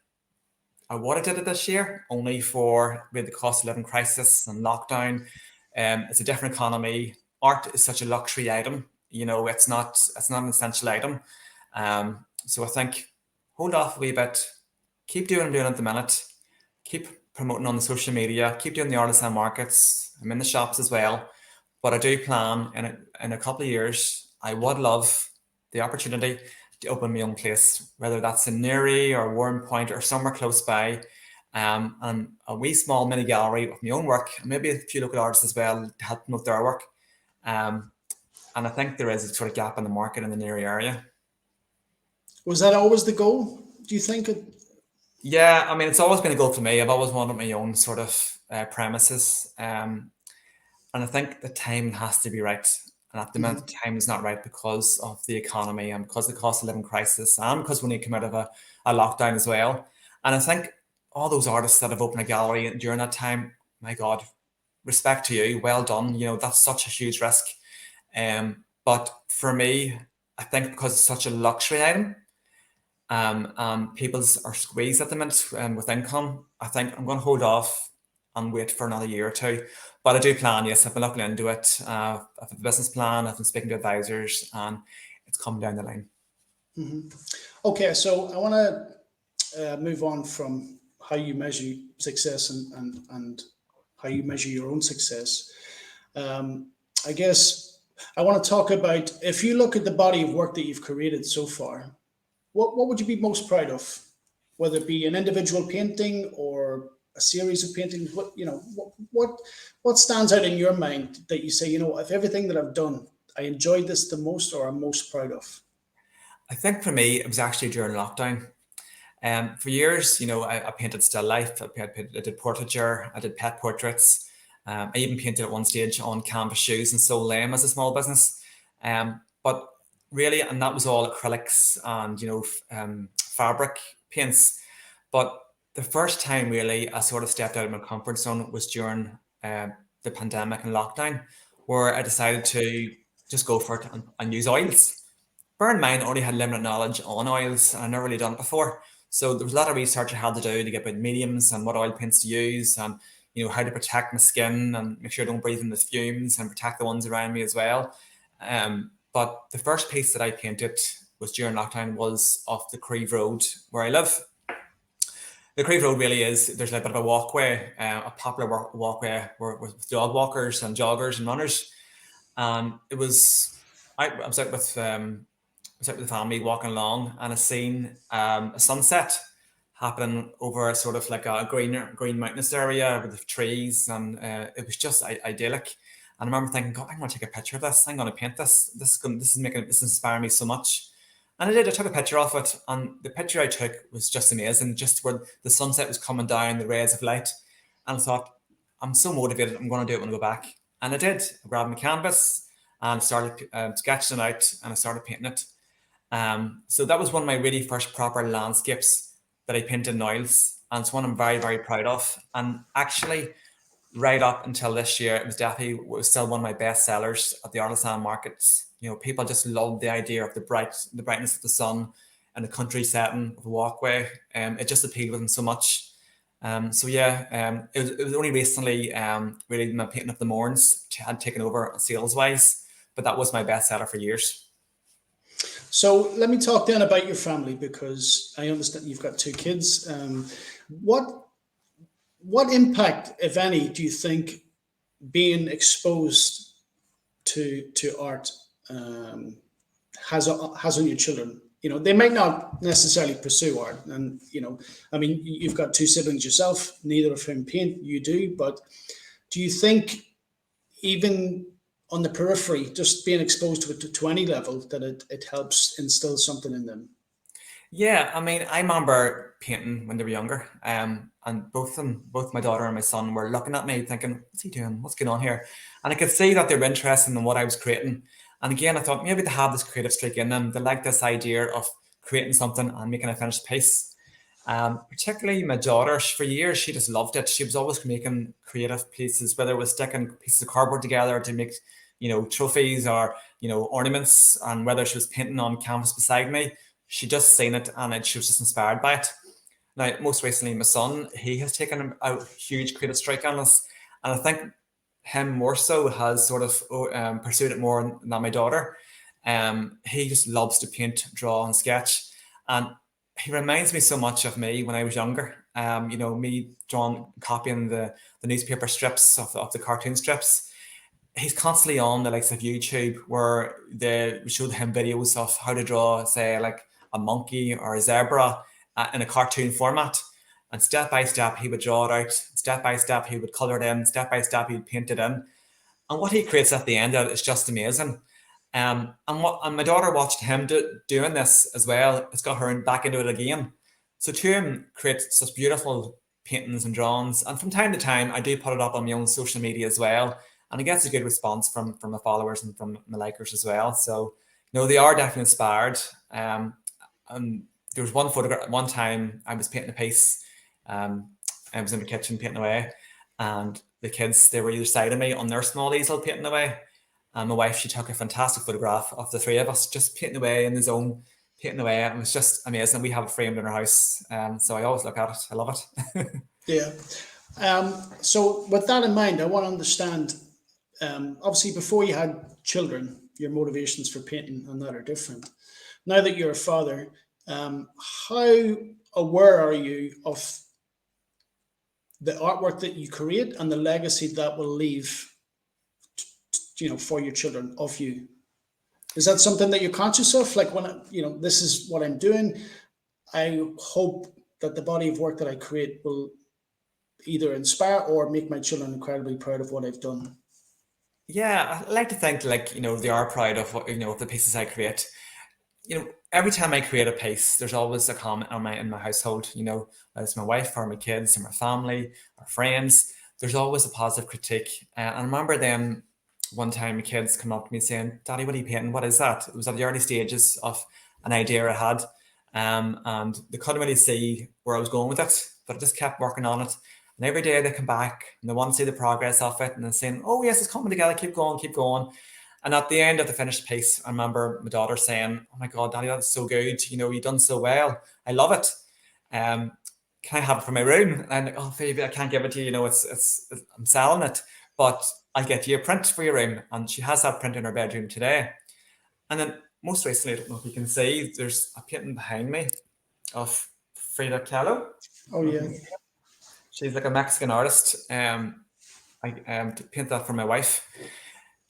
I would have did it this year, only for with the cost of living crisis and lockdown. It's a different economy. Art is such a luxury item. It's not an essential item. So I think hold off a wee bit, keep doing what I'm doing at the minute, keep promoting on the social media, keep doing the artisan markets. I'm in the shops as well, but I do plan in a couple of years. I would love the opportunity to open my own place, whether that's in Newry or Warren Point or somewhere close by, and a wee small mini gallery with my own work, and maybe a few local artists as well to help them with their work. Um, and I think there is a sort of gap in the market in the Newry area. Was that always the goal? Do you think? Yeah, I mean, it's always been a goal for me. I've always wanted my own sort of premises. And I think the time has to be right. And at the minute, the Mhm. time is not right because of the economy and because of the cost of living crisis and because we need to come out of a lockdown as well. And I think all those artists that have opened a gallery during that time, my God, respect to you, well done. That's such a huge risk. But for me, I think because it's such a luxury item, and people's are squeezed at the minute with income, I think I'm going to hold off and wait for another year or two. But I do plan, yes, I've been looking into it. I've a business plan, I've been speaking to advisors, and it's coming down the line. Okay, so I want to move on from how you measure success and how you measure your own success. I guess I want to talk about, if you look at the body of work that you've created so far, what would you be most proud of? Whether it be an individual painting or a series of paintings, what stands out in your mind that you say, if everything that I've done, I enjoyed this the most or I'm most proud of? I think for me, it was actually during lockdown. For years, I painted still life. I did portraiture. I did pet portraits. I even painted at one stage on canvas shoes and sold them as a small business. But really, and that was all acrylics and fabric paints. But the first time really I sort of stepped out of my comfort zone was during the pandemic and lockdown, where I decided to just go for it and use oils. Bear in mind, I only had limited knowledge on oils and I'd never really done it before. So there was a lot of research I had to do to get about mediums and what oil paints to use and how to protect my skin and make sure I don't breathe in the fumes and protect the ones around me as well. But the first piece that I painted was during lockdown was off the Creve Road where I live. The Creve Road really is, there's a bit of a walkway, a popular walkway with dog walkers and joggers and runners. And it was, I was out with the family walking along and I seen a sunset happening over sort of like a green mountainous area with the trees, and it was just idyllic. And I remember thinking, God, I'm going to take a picture of this. I'm going to paint this. This is inspiring me so much. And I did. I took a picture of it, and the picture I took was just amazing. Just where the sunset was coming down, the rays of light, and I thought, I'm so motivated. I'm going to do it when I go back, and I did. I grabbed my canvas and started sketching it out, and I started painting it. So that was one of my really first proper landscapes that I painted in oils, and it's one I'm very, very proud of. And actually, right up until this year, it was still one of my best sellers at the artisan markets. People just loved the idea of the brightness of the sun and the country setting of the walkway. It just appealed with them so much. It was only recently, really, my painting of the Mourns had taken over sales wise, but that was my best seller for years. So let me talk then about your family, because I understand you've got two kids. What impact, if any, do you think being exposed to art has on your children? They might not necessarily pursue art, and you've got two siblings yourself, neither of whom paint. You do, but do you think even on the periphery, just being exposed to it to any level, that it helps instill something in them? Yeah, I remember painting when they were younger, and both my daughter and my son were looking at me thinking, what's he doing? What's going on here? And I could see that they were interested in what I was creating. And again, I thought maybe they have this creative streak in them. They like this idea of creating something and making a finished piece. Particularly my daughter, for years, she just loved it. She was always making creative pieces, whether it was sticking pieces of cardboard together to make, trophies or, ornaments, and whether she was painting on canvas beside me. She just seen it and she was just inspired by it. Now, most recently, my son, he has taken a huge creative strike on us. And I think him more so has sort of pursued it more than my daughter. He just loves to paint, draw and sketch. And he reminds me so much of me when I was younger. Me copying the newspaper strips of the cartoon strips. He's constantly on the likes of YouTube where they showed him videos of how to draw, say, like a monkey or a zebra in a cartoon format. And step by step, he would draw it out. Step by step, he would color it in. Step by step, he would paint it in. And what he creates at the end of it is just amazing. And my daughter watched him doing this as well. It's got her back into it again. So to him, creates such beautiful paintings and drawings. And from time to time, I do put it up on my own social media as well. And it gets a good response from my followers and from my likers as well. So, they are definitely inspired. And there was one photograph, one time I was painting a piece. I was in the kitchen painting away. And the kids, they were either side of me on their small easel painting away. And my wife, she took a fantastic photograph of the three of us just painting away in the zone, painting away. And it was just amazing. We have it framed in our house. So I always look at it. I love it. Yeah. So with that in mind, I want to understand, obviously before you had children, your motivations for painting and that are different. Now that you're a father, how aware are you of the artwork that you create and the legacy that will leave, for your children of you. Is that something that you're conscious of? Like, when, this is what I'm doing, I hope that the body of work that I create will either inspire or make my children incredibly proud of what I've done. Yeah, I like to think like, they are proud of what, of the pieces I create. Every time I create a piece, there's always a comment in my household, whether it's my wife or my kids or my family or friends, there's always a positive critique. And I remember then one time my kids come up to me saying, Daddy, what are you painting? What is that? It was at the early stages of an idea I had. And they couldn't really see where I was going with it, but I just kept working on it. And every day they come back and they want to see the progress of it and they're saying, oh yes, it's coming together, keep going, keep going. And at the end of the finished piece, I remember my daughter saying, oh my God, Daddy, that's so good. You've done so well. I love it. Can I have it for my room? And I'm like, oh, Phoebe, I can't give it to you. It's I'm selling it, but I'll get you a print for your room. And she has that print in her bedroom today. And then most recently, I don't know if you can see, there's a painting behind me of Frida Kahlo. Oh, yeah. She's like a Mexican artist. I paint that for my wife.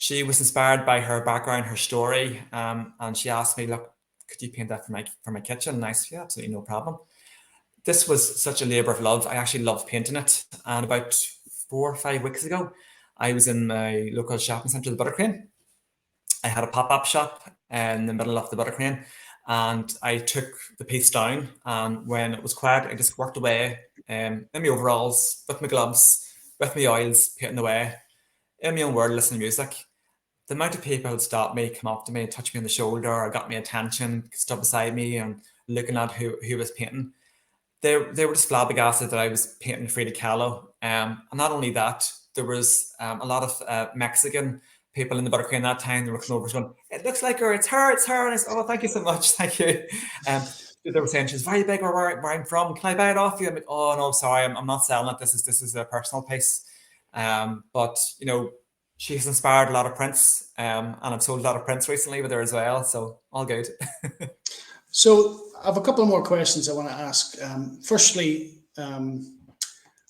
She was inspired by her background, her story, and she asked me, "Look, could you paint that for my kitchen?" And I said, "Yeah, absolutely, no problem." This was such a labour of love. I actually love painting it. And about 4 or 5 weeks ago, I was in my local shopping centre, the Buttercrane. I had a pop-up shop in the middle of the Buttercrane, and I took the piece down. And when it was quiet, I just worked away in my overalls, with my gloves, with my oils, painting away, in my own world, listening to music. The amount of people who'd stop me, come up to me, touch me on the shoulder, or got me attention, stood beside me and looking at who was painting. They were just flabbergasted that I was painting Frida Kahlo. And not only that, there was a lot of Mexican people in the Buttercrane that time. They were coming over going, it looks like her, it's her, it's her. And I said, oh, thank you so much, thank you. They were saying she's very big where I'm from. Can I buy it off you? I'm like, oh no, sorry, I'm not selling it. This is a personal piece. But she has inspired a lot of prints, and I've sold a lot of prints recently with her as well. So all good. So I have a couple more questions I want to ask. Firstly,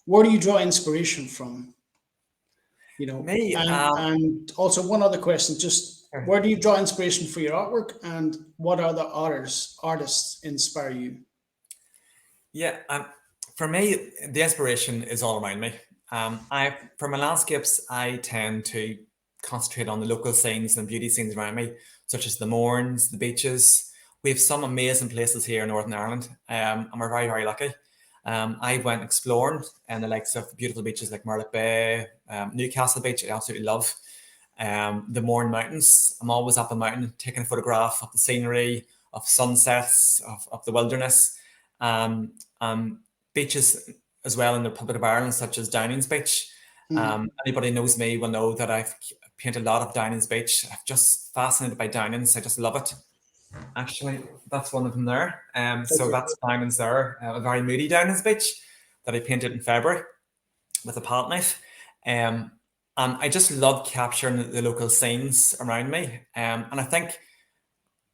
where do you draw inspiration from? Me, and also one other question, just where do you draw inspiration for your artwork, and what other artists inspire you? Yeah, for me, the inspiration is all around me. For my landscapes, I tend to concentrate on the local scenes and beauty scenes around me, such as the Mourns, the beaches. We have some amazing places here in Northern Ireland, and we're very, very lucky. I went exploring in the likes of beautiful beaches like Murlock Bay, Newcastle Beach, I absolutely love. The Mourne Mountains, I'm always up a mountain taking a photograph of the scenery, of sunsets, of the wilderness. Beaches as well in the Republic of Ireland, such as Downing's Beach. Anybody knows me will know that I've painted a lot of Downing's Beach. I'm just fascinated by Downing's. I just love it. Actually, that's one of them there. So that's Downing's there, a very moody Downing's Beach that I painted in February with a palette knife. And I just love capturing the local scenes around me. And I think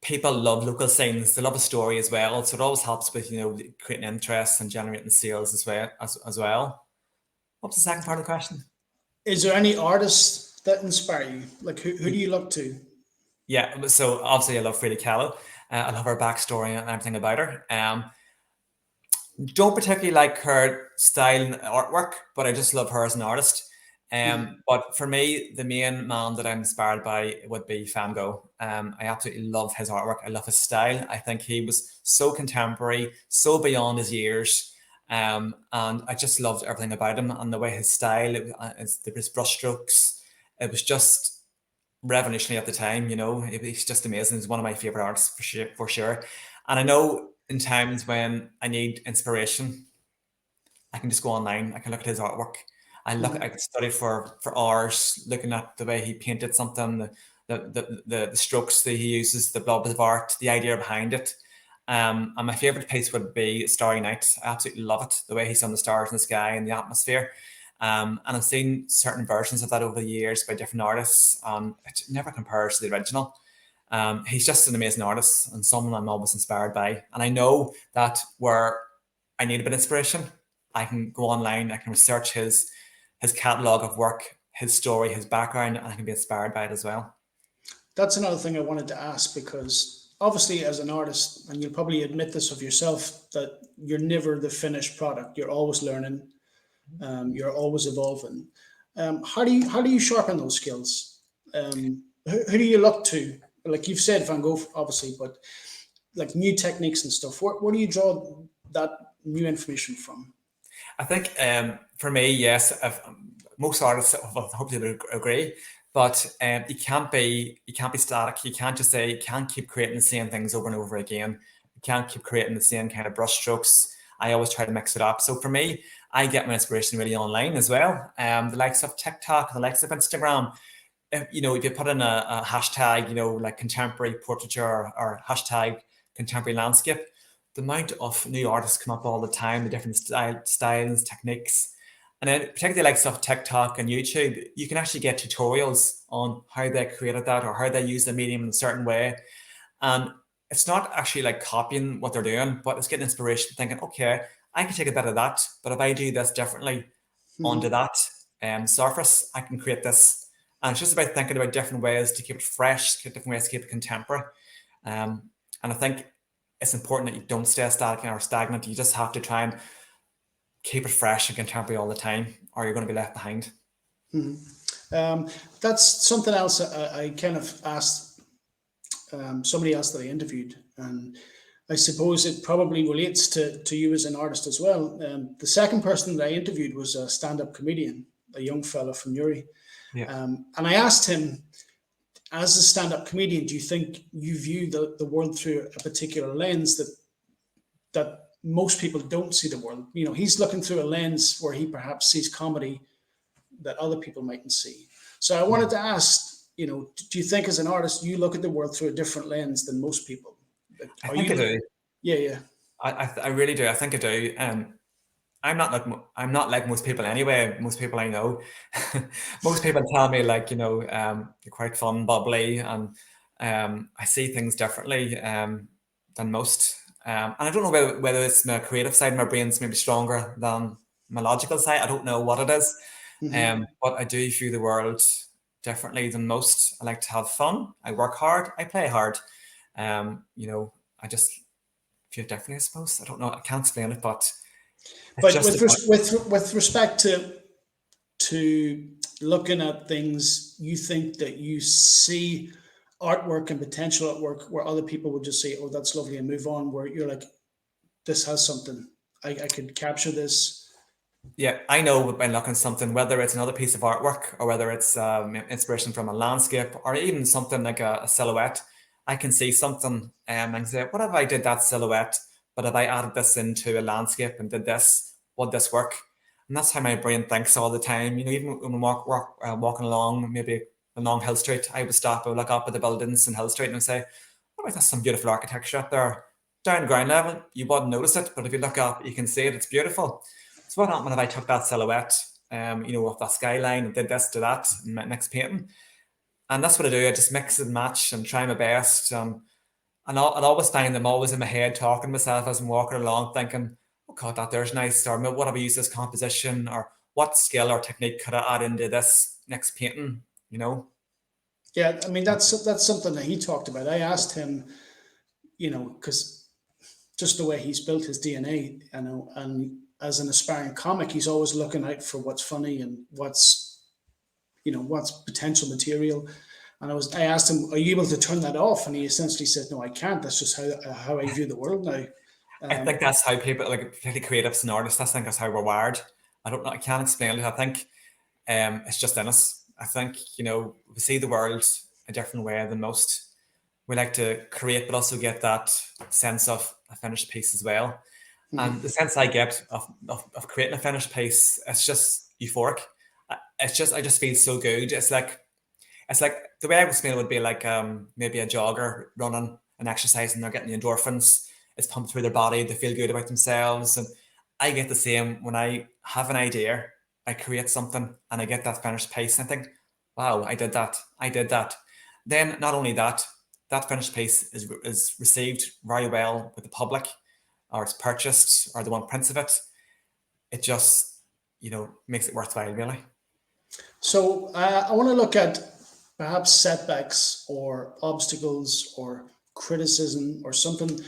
people love local scenes. They love a story as well. So it always helps with, creating interest and generating sales as well. What's the second part of the question? Is there any artists that inspire you? Like, who do you look to? Yeah, so obviously I love Frida Kahlo. I love her backstory and everything about her. Don't particularly like her style and artwork, but I just love her as an artist. But for me, the main man that I'm inspired by would be Van Gogh. I absolutely love his artwork. I love his style. I think he was so contemporary, so beyond his years. And I just loved everything about him and the way his style, his brushstrokes. It was just revolutionary at the time. He's just amazing. He's one of my favorite artists for sure. And I know in times when I need inspiration, I can just go online. I can look at his artwork. I could study for hours looking at the way he painted something, the strokes that he uses, the blobs of art, the idea behind it. And my favorite piece would be Starry Night. I absolutely love it, the way he's on the stars in the sky and the atmosphere. And I've seen certain versions of that over the years by different artists. It never compares to the original. He's just an amazing artist and someone I'm always inspired by. And I know that where I need a bit of inspiration, I can go online, I can research his catalogue of work, his story, his background, and I can be inspired by it as well. That's another thing I wanted to ask, because obviously as an artist, and you'll probably admit this of yourself, that you're never the finished product. You're always learning. You're always evolving. How do you sharpen those skills? Who do you look to? Like you've said, Van Gogh, obviously, but like new techniques and stuff. Where do you draw that new information from? I think for me, yes, most artists hopefully would agree, but you can't be static. You can't just say you can't keep creating the same things over and over again. You can't keep creating the same kind of brushstrokes. I always try to mix it up. So for me, I get my inspiration really online as well. The likes of TikTok, the likes of Instagram. If you put in a hashtag, like contemporary portraiture or hashtag contemporary landscape, the amount of new artists come up all the time, the different styles, techniques. And then particularly like stuff TikTok and YouTube, you can actually get tutorials on how they created that or how they use the medium in a certain way. And it's not actually like copying what they're doing, but it's getting inspiration, thinking, okay, I can take a bit of that, but if I do this differently onto Mhm. that surface, I can create this. And it's just about thinking about different ways to keep it fresh, different ways to keep it contemporary. And I think it's important that you don't stay static or stagnant. You just have to try and keep it fresh and contemporary all the time, or you're going to be left behind. Um, that's something else I kind of asked somebody else that I interviewed, and I suppose it probably relates to you as an artist as well. The second person that I interviewed was a stand-up comedian, a young fella from Newry, Yeah. and I asked him, as a stand-up comedian, do you think you view the world through a particular lens that most people don't see the world? He's looking through a lens where he perhaps sees comedy that other people mightn't see. So I Yeah. wanted to ask, do you think as an artist you look at the world through a different lens than most people? Like, I are think I you? do. Yeah, yeah. I really do. I think I do. I'm not like most people anyway. Most people I know, most people tell me like you're quite fun, bubbly, and I see things differently than most. And I don't know whether it's my creative side, my brain's maybe stronger than my logical side. I don't know what it is, Hmm. but I do view the world differently than most. I like to have fun. I work hard. I play hard. I just feel differently. I suppose I don't know. I can't explain it, but it's But just about. with respect to looking at things, you think that you see artwork and potential artwork where other people would just say, "Oh, that's lovely," and move on. Where you're like, "This has something. I could capture this." Yeah, I know when looking at something, whether it's another piece of artwork or whether it's inspiration from a landscape or even something like a silhouette, I can see something and say, what if I did that silhouette, but if I added this into a landscape and did this, would this work? And that's how my brain thinks all the time. Even when walking along, maybe along Hill Street, I would stop, I would look up at the buildings in Hill Street and I would say, oh, that's some beautiful architecture up there. Down ground level, you wouldn't notice it, but if you look up, you can see it, it's beautiful. So what happened if I took that silhouette, with that skyline and did this to that in my next painting? And that's what I do. I just mix and match and try my best. And I'll always find them always in my head talking to myself as I'm walking along, thinking, oh God, that there's nice. Or what have I used this composition? Or what skill or technique could I add into this next painting? You know? Yeah, I mean that's something that he talked about. I asked him, because just the way he's built his DNA, and as an aspiring comic, he's always looking out for what's funny and what's potential material. And I asked him, "Are you able to turn that off?" And he essentially said, "No, I can't. That's just how I view the world now." I think Um, that's how people, like particularly creatives and artists, I think that's how we're wired. I don't know, I can't explain it. I think it's just in us. I think, we see the world a different way than most. We like to create, but also get that sense of a finished piece as well. And the sense I get of creating a finished piece, it's just euphoric. I just feel so good. It's like the way I would explain it would be like maybe a jogger running and exercising, they're getting the endorphins, it's pumped through their body, they feel good about themselves. And I get the same when I have an idea, I create something and I get that finished piece and I think, wow, I did that. I did that. Then not only that, that finished piece is received very well with the public, or it's purchased, or they want prints of it. it just, makes it worthwhile, really. So I want to look at perhaps setbacks or obstacles or criticism or something,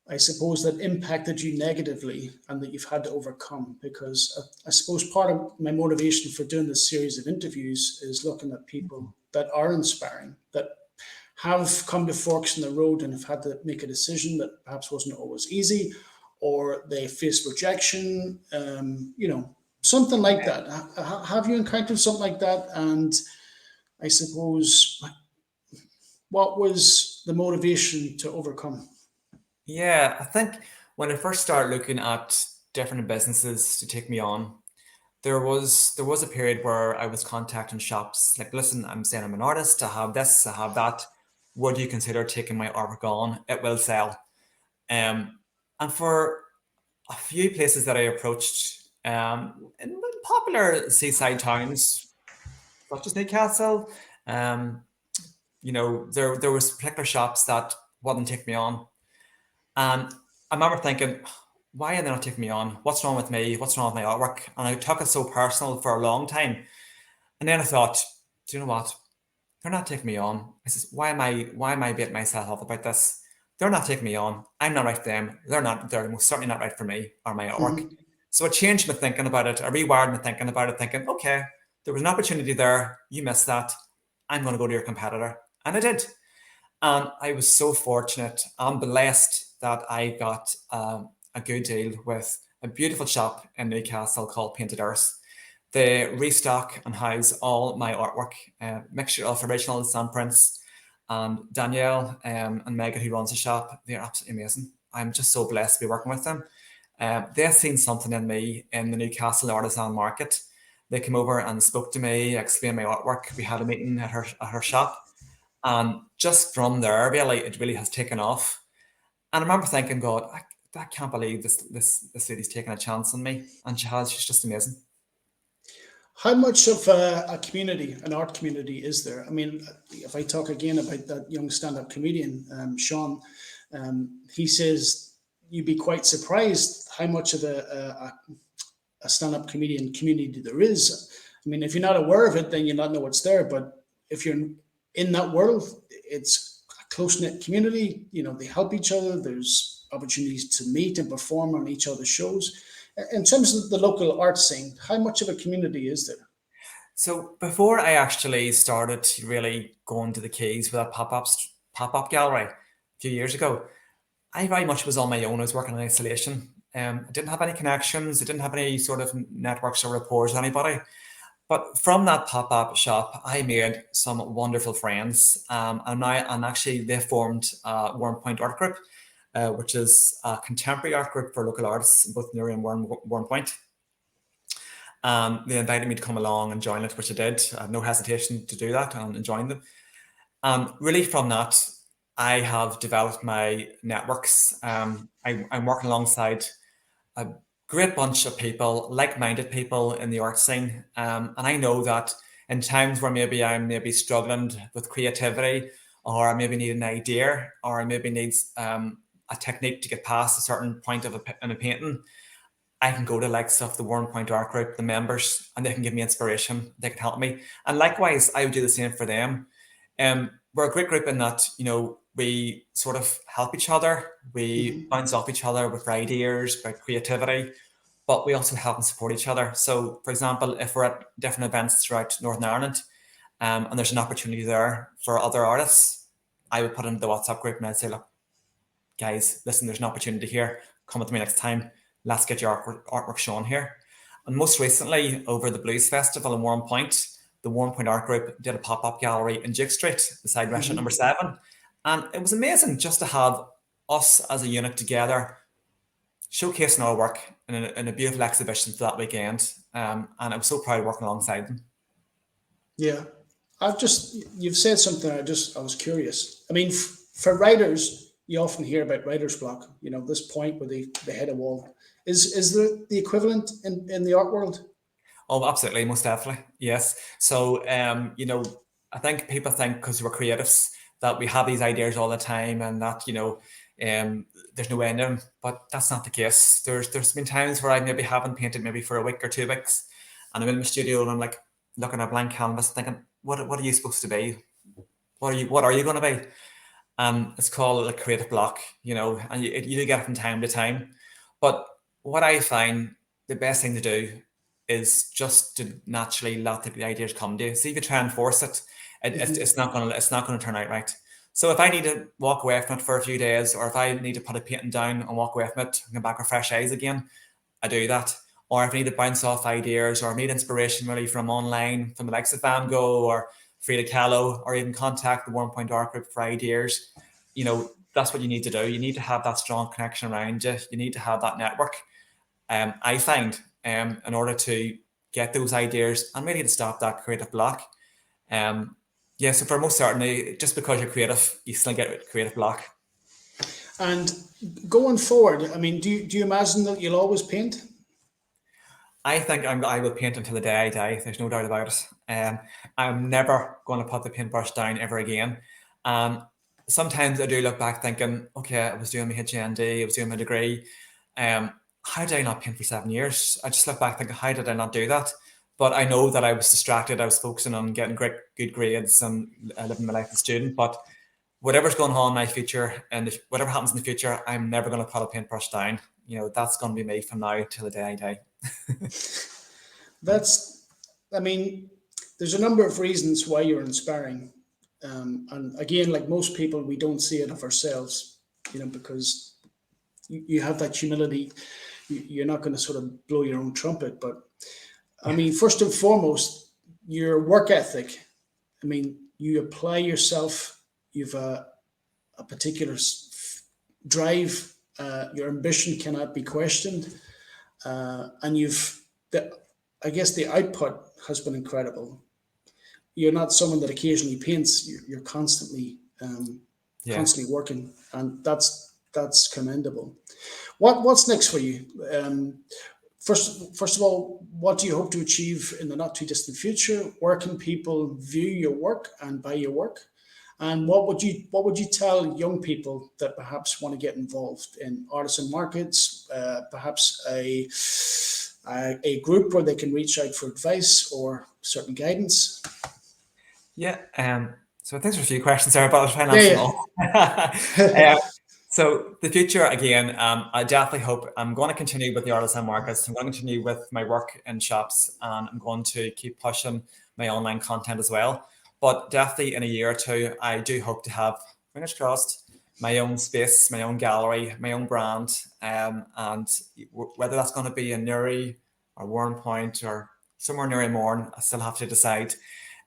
I suppose, that impacted you negatively and that you've had to overcome. Because I suppose part of my motivation for doing this series of interviews is looking at people that are inspiring, that have come to forks in the road and have had to make a decision that perhaps wasn't always easy, or they faced rejection, something like that. Have you encountered something like that? And I suppose, what was the motivation to overcome? Yeah, I think when I first started looking at different businesses to take me on, there was a period where I was contacting shops like, listen, I'm saying I'm an artist, I have this, I have that. Would you consider taking my artwork on? It will sell. Um, and for a few places that I approached, in popular seaside towns such as Newcastle, um, there was particular shops that wouldn't take me on. And I remember thinking, why are they not taking me on? What's wrong with me? What's wrong with my artwork? And I took it so personal for a long time. And then I thought, do you know what? They're not taking me on. I says, why am I beating myself up about this? They're not taking me on. I'm not right for them. They're most certainly not right for me or my artwork. Mhm. So I changed my thinking about it. I rewired my thinking about it, thinking, okay, there was an opportunity there. You missed that. I'm going to go to your competitor. And I did. And I was so fortunate and blessed that I got a good deal with a beautiful shop in Newcastle called Painted Earth. They restock and house all my artwork, mixture of originals and prints. And Danielle and Megan, who runs the shop, they're absolutely amazing. I'm just so blessed to be working with them. They've seen something in me in the Newcastle artisan market. They came over and spoke to me, explained my artwork. We had a meeting at her shop, and just from there, really, it really has taken off. And I remember thinking, God, I can't believe this lady's taking a chance on me, and she has. She's just amazing. How much of a community, an art community, is there? I mean, if I talk again about that young stand-up comedian, Sean, he says you'd be quite surprised how much of a stand-up comedian community there is. I mean, if you're not aware of it, then you not know it's there. But if you're in that world, it's a close-knit community. They help each other. There's opportunities to meet and perform on each other's shows. In terms of the local art scene, how much of a community is there? So before I actually started really going to the Keys with a pop-up gallery a few years ago, I very much was on my own. I was working in isolation. I didn't have any connections. I didn't have any sort of networks or rapport with anybody. But from that pop-up shop, I made some wonderful friends. And actually they formed Warm Point Art Group, which is a contemporary art group for local artists, both Newry and Warm Point. They invited me to come along and join it, which I did. I had no hesitation to do that and join them. Really from that, I have developed my networks. I'm working alongside a great bunch of people, like-minded people in the art scene. And I know that in times where maybe I'm struggling with creativity, or I maybe need an idea, or I maybe needs a technique to get past a certain point in a painting, I can go to likes of the Warren Point Art Group, the members, and they can give me inspiration. They can help me. And likewise, I would do the same for them. We're a great group in that, we sort of help each other. We Mhm. bounce off each other with ideas, about creativity, but we also help and support each other. So, for example, if we're at different events throughout Northern Ireland, and there's an opportunity there for other artists, I would put into the WhatsApp group and I'd say, look, guys, listen, there's an opportunity here. Come with me next time. Let's get your artwork shown here. And most recently, over the Blues Festival in Warm Point, the Warm Point Art Group did a pop-up gallery in Duke Street beside restaurant number Mhm. 7. And it was amazing just to have us as a unit together showcasing our work in a beautiful exhibition for that weekend. And I was so proud working alongside them. Yeah, you've said something. I was curious. I mean, for writers, you often hear about writer's block. This point where they hit a wall. Is there the equivalent in the art world? Oh, absolutely, most definitely. Yes. So, I think people think because we're creatives that we have these ideas all the time and that, There's no end to them, but that's not the case. There's been times where I maybe haven't painted maybe for a week or 2 weeks, and I'm in my studio and I'm like looking at a blank canvas, thinking, what are you supposed to be? What are you going to be? It's called a creative block, and you do get it from time to time. But what I find the best thing to do is just to naturally let the ideas come to you. See, if you try and force it, it's not gonna turn out right. So if I need to walk away from it for a few days, or if I need to put a painting down and walk away from it and come back with fresh eyes again, I do that. Or if I need to bounce off ideas or need inspiration really from online, from the likes of Van Gogh or Frida Kahlo, or even contact the Warm Point Art Group for ideas, that's what you need to do. You need to have that strong connection around you. You need to have that network. I find in order to get those ideas and really to stop that creative block. So for most certainly, just because you're creative, you still get a creative block. And going forward, I mean, do you imagine that you'll always paint? I think I will paint until the day I die. There's no doubt about it. I'm never going to put the paintbrush down ever again. Sometimes I do look back thinking, okay, I was doing my HND, I was doing my degree. How did I not paint for 7 years? I just look back thinking, how did I not do that? But I know that I was distracted. I was focusing on getting good grades and living my life as a student. But whatever's going on in my future and whatever happens in the future, I'm never going to put a paintbrush down. That's going to be me from now till the day I die. There's a number of reasons why you're inspiring. And again, like most people, we don't see it of ourselves, because you have that humility. You're not going to sort of blow your own trumpet. But I mean, first and foremost, your work ethic. I mean, you apply yourself, you've a particular drive, your ambition cannot be questioned. And I guess the output has been incredible. You're not someone that occasionally paints. You're constantly constantly working, and that's commendable. What's next for you? First of all, what do you hope to achieve in the not too distant future? Where can people view your work and buy your work? And what would you tell young people that perhaps want to get involved in artisan markets? Perhaps a group where they can reach out for advice or certain guidance. Yeah. So thanks for a few questions there, but I'll try and answer them all. So the future, again, I definitely hope I'm going to continue with the artisan markets. I'm going to continue with my work in shops, and I'm going to keep pushing my online content as well. But definitely in a year or two, I do hope to have, fingers crossed, my own space, my own gallery, my own brand. And whether that's going to be in Newry or Warren Point or somewhere near Mourne, I still have to decide.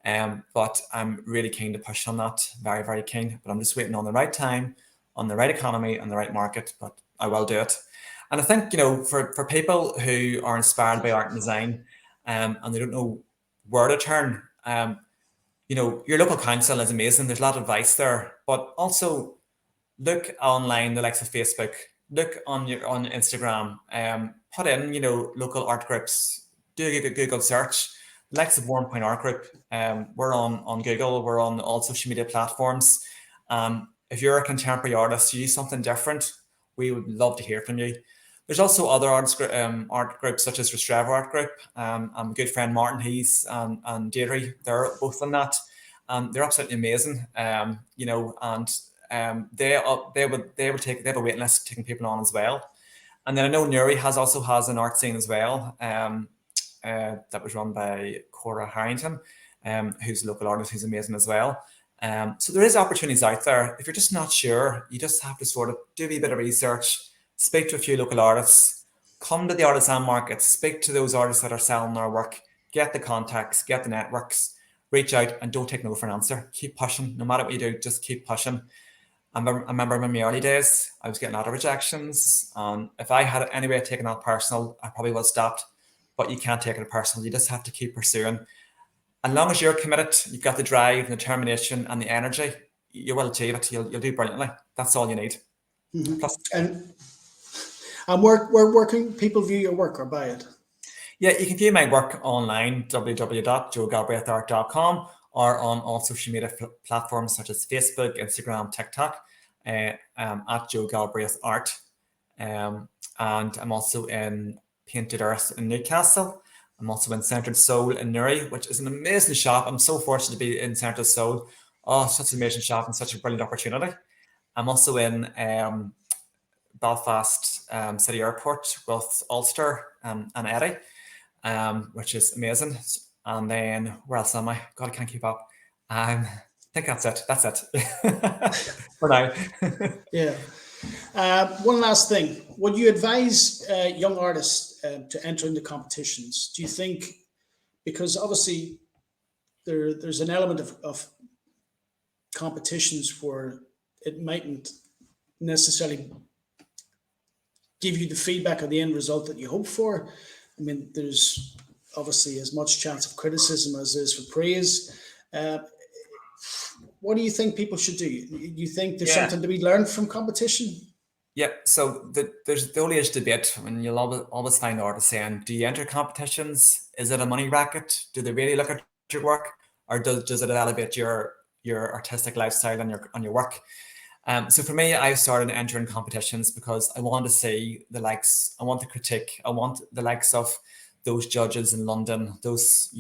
But I'm really keen to push on that, very, very keen. But I'm just waiting on the right time, on the right economy and the right market, but I will do it. And I think, for people who are inspired by art and design, and they don't know where to turn, your local council is amazing. There's a lot of advice there, but also look online, the likes of Facebook, look on Instagram, put in, local art groups, do a Google search, the likes of Warm Point Art Group. We're on Google, we're on all social media platforms. If you're a contemporary artist, you use something different, we would love to hear from you. There's also other art groups such as Restrevo Art Group. My good friend Martin Heath and Deirdre, they're both on that. They're absolutely amazing. And they have a waiting list taking people on as well. And then I know Newry also has an art scene as well. That was run by Cora Harrington, who's a local artist who's amazing as well. So there is opportunities out there. If you're just not sure, you just have to sort of do a wee bit of research, speak to a few local artists, come to the artisan markets, speak to those artists that are selling their work, get the contacts, get the networks, reach out, and don't take no for an answer. Keep pushing. No matter what you do, just keep pushing. I remember in my early days, I was getting a lot of rejections. If I had any way of taking that personal, I probably would have stopped. But you can't take it personal. You just have to keep pursuing. As long as you're committed, you've got the drive and the determination and the energy, you will achieve it. You'll do brilliantly. That's all you need. Mm-hmm. And where can people view your work or buy it? Yeah, you can view my work online, www.joegalbraithart.com, or on all social media platforms such as Facebook, Instagram, TikTok. at Joe Galbraith Art. And I'm also in Painted Earth in Newcastle. I'm also in Centred Soul in Newry, which is an amazing shop. I'm so fortunate to be in Centred Soul. Oh, such an amazing shop and such a brilliant opportunity. I'm also in Belfast City Airport with Ulster and Eddie, which is amazing. And then where else am I? God, I can't keep up. I think that's it. That's it for now. Yeah. One last thing. Would you advise young artists to enter into competitions? Do you think, because obviously there's an element of competitions where it mightn't necessarily give you the feedback or the end result that you hope for? I mean, there's obviously as much chance of criticism as there is for praise. What do you think people should do? You think there's something to be learned from competition? Yeah, so there's the only age debate, and you'll always find artists saying, do you enter competitions? Is it a money racket? Do they really look at your work? Or does it elevate your artistic lifestyle and your work? So for me, I started entering competitions because I want to see the likes, I want the critique, I want the likes of those judges in London, those,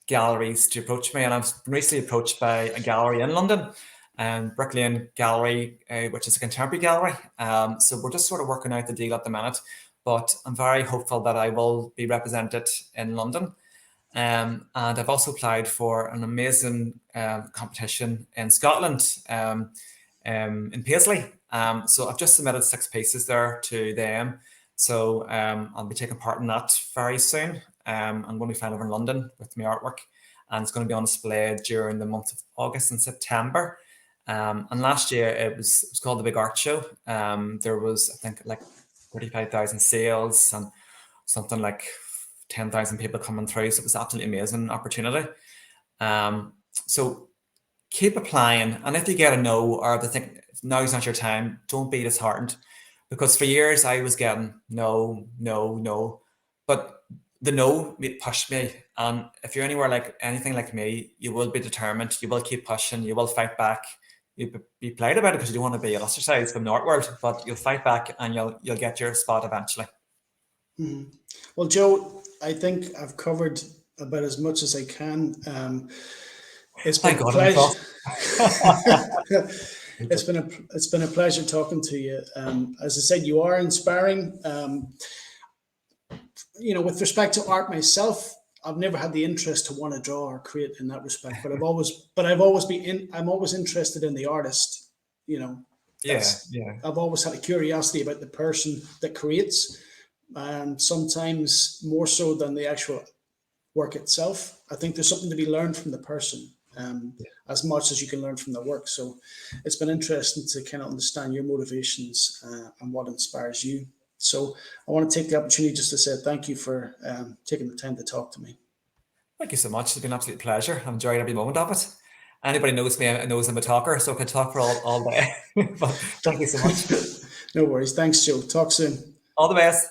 galleries to approach me. And I've been recently approached by a gallery in London, Brick Lane Gallery, which is a contemporary gallery. So we're just sort of working out the deal at the minute, but I'm very hopeful that I will be represented in London. And I've also applied for an amazing competition in Scotland, in Paisley. So I've just submitted 6 pieces there to them. So I'll be taking part in that very soon. I'm going to be flying over in London with my artwork, and it's going to be on display during the month of August and September. And last year it was called the Big Art Show. There was, I think, like 35,000 sales and something like 10,000 people coming through. So it was an absolutely amazing opportunity. So keep applying. And if you get a no, or if they think now's not your time, don't be disheartened. Because for years I was getting no, no, no. But the no pushed me. And if you're anywhere like anything like me, you will be determined. You will keep pushing. You will fight back. You'll be polite about it because you don't want to be ostracized from the art world, but you'll fight back and you'll get your spot eventually. Mm-hmm. Well, Joe, I think I've covered about as much as I can. It's been a pleasure. It's been a pleasure talking to you. As I said, you are inspiring. With respect to art myself, I've never had the interest to want to draw or create in that respect. But I'm always interested in the artist. I've always had a curiosity about the person that creates, and sometimes more so than the actual work itself. I think there's something to be learned from the person, as much as you can learn from the work. So it's been interesting to kind of understand your motivations and what inspires you. So I want to take the opportunity just to say thank you for taking the time to talk to me. Thank you so much. It's been an absolute pleasure. I've enjoyed every moment of it. Anybody knows me knows I'm a talker, so I could talk for all day. But thank you so much. No worries. Thanks, Joe. Talk soon. All the best.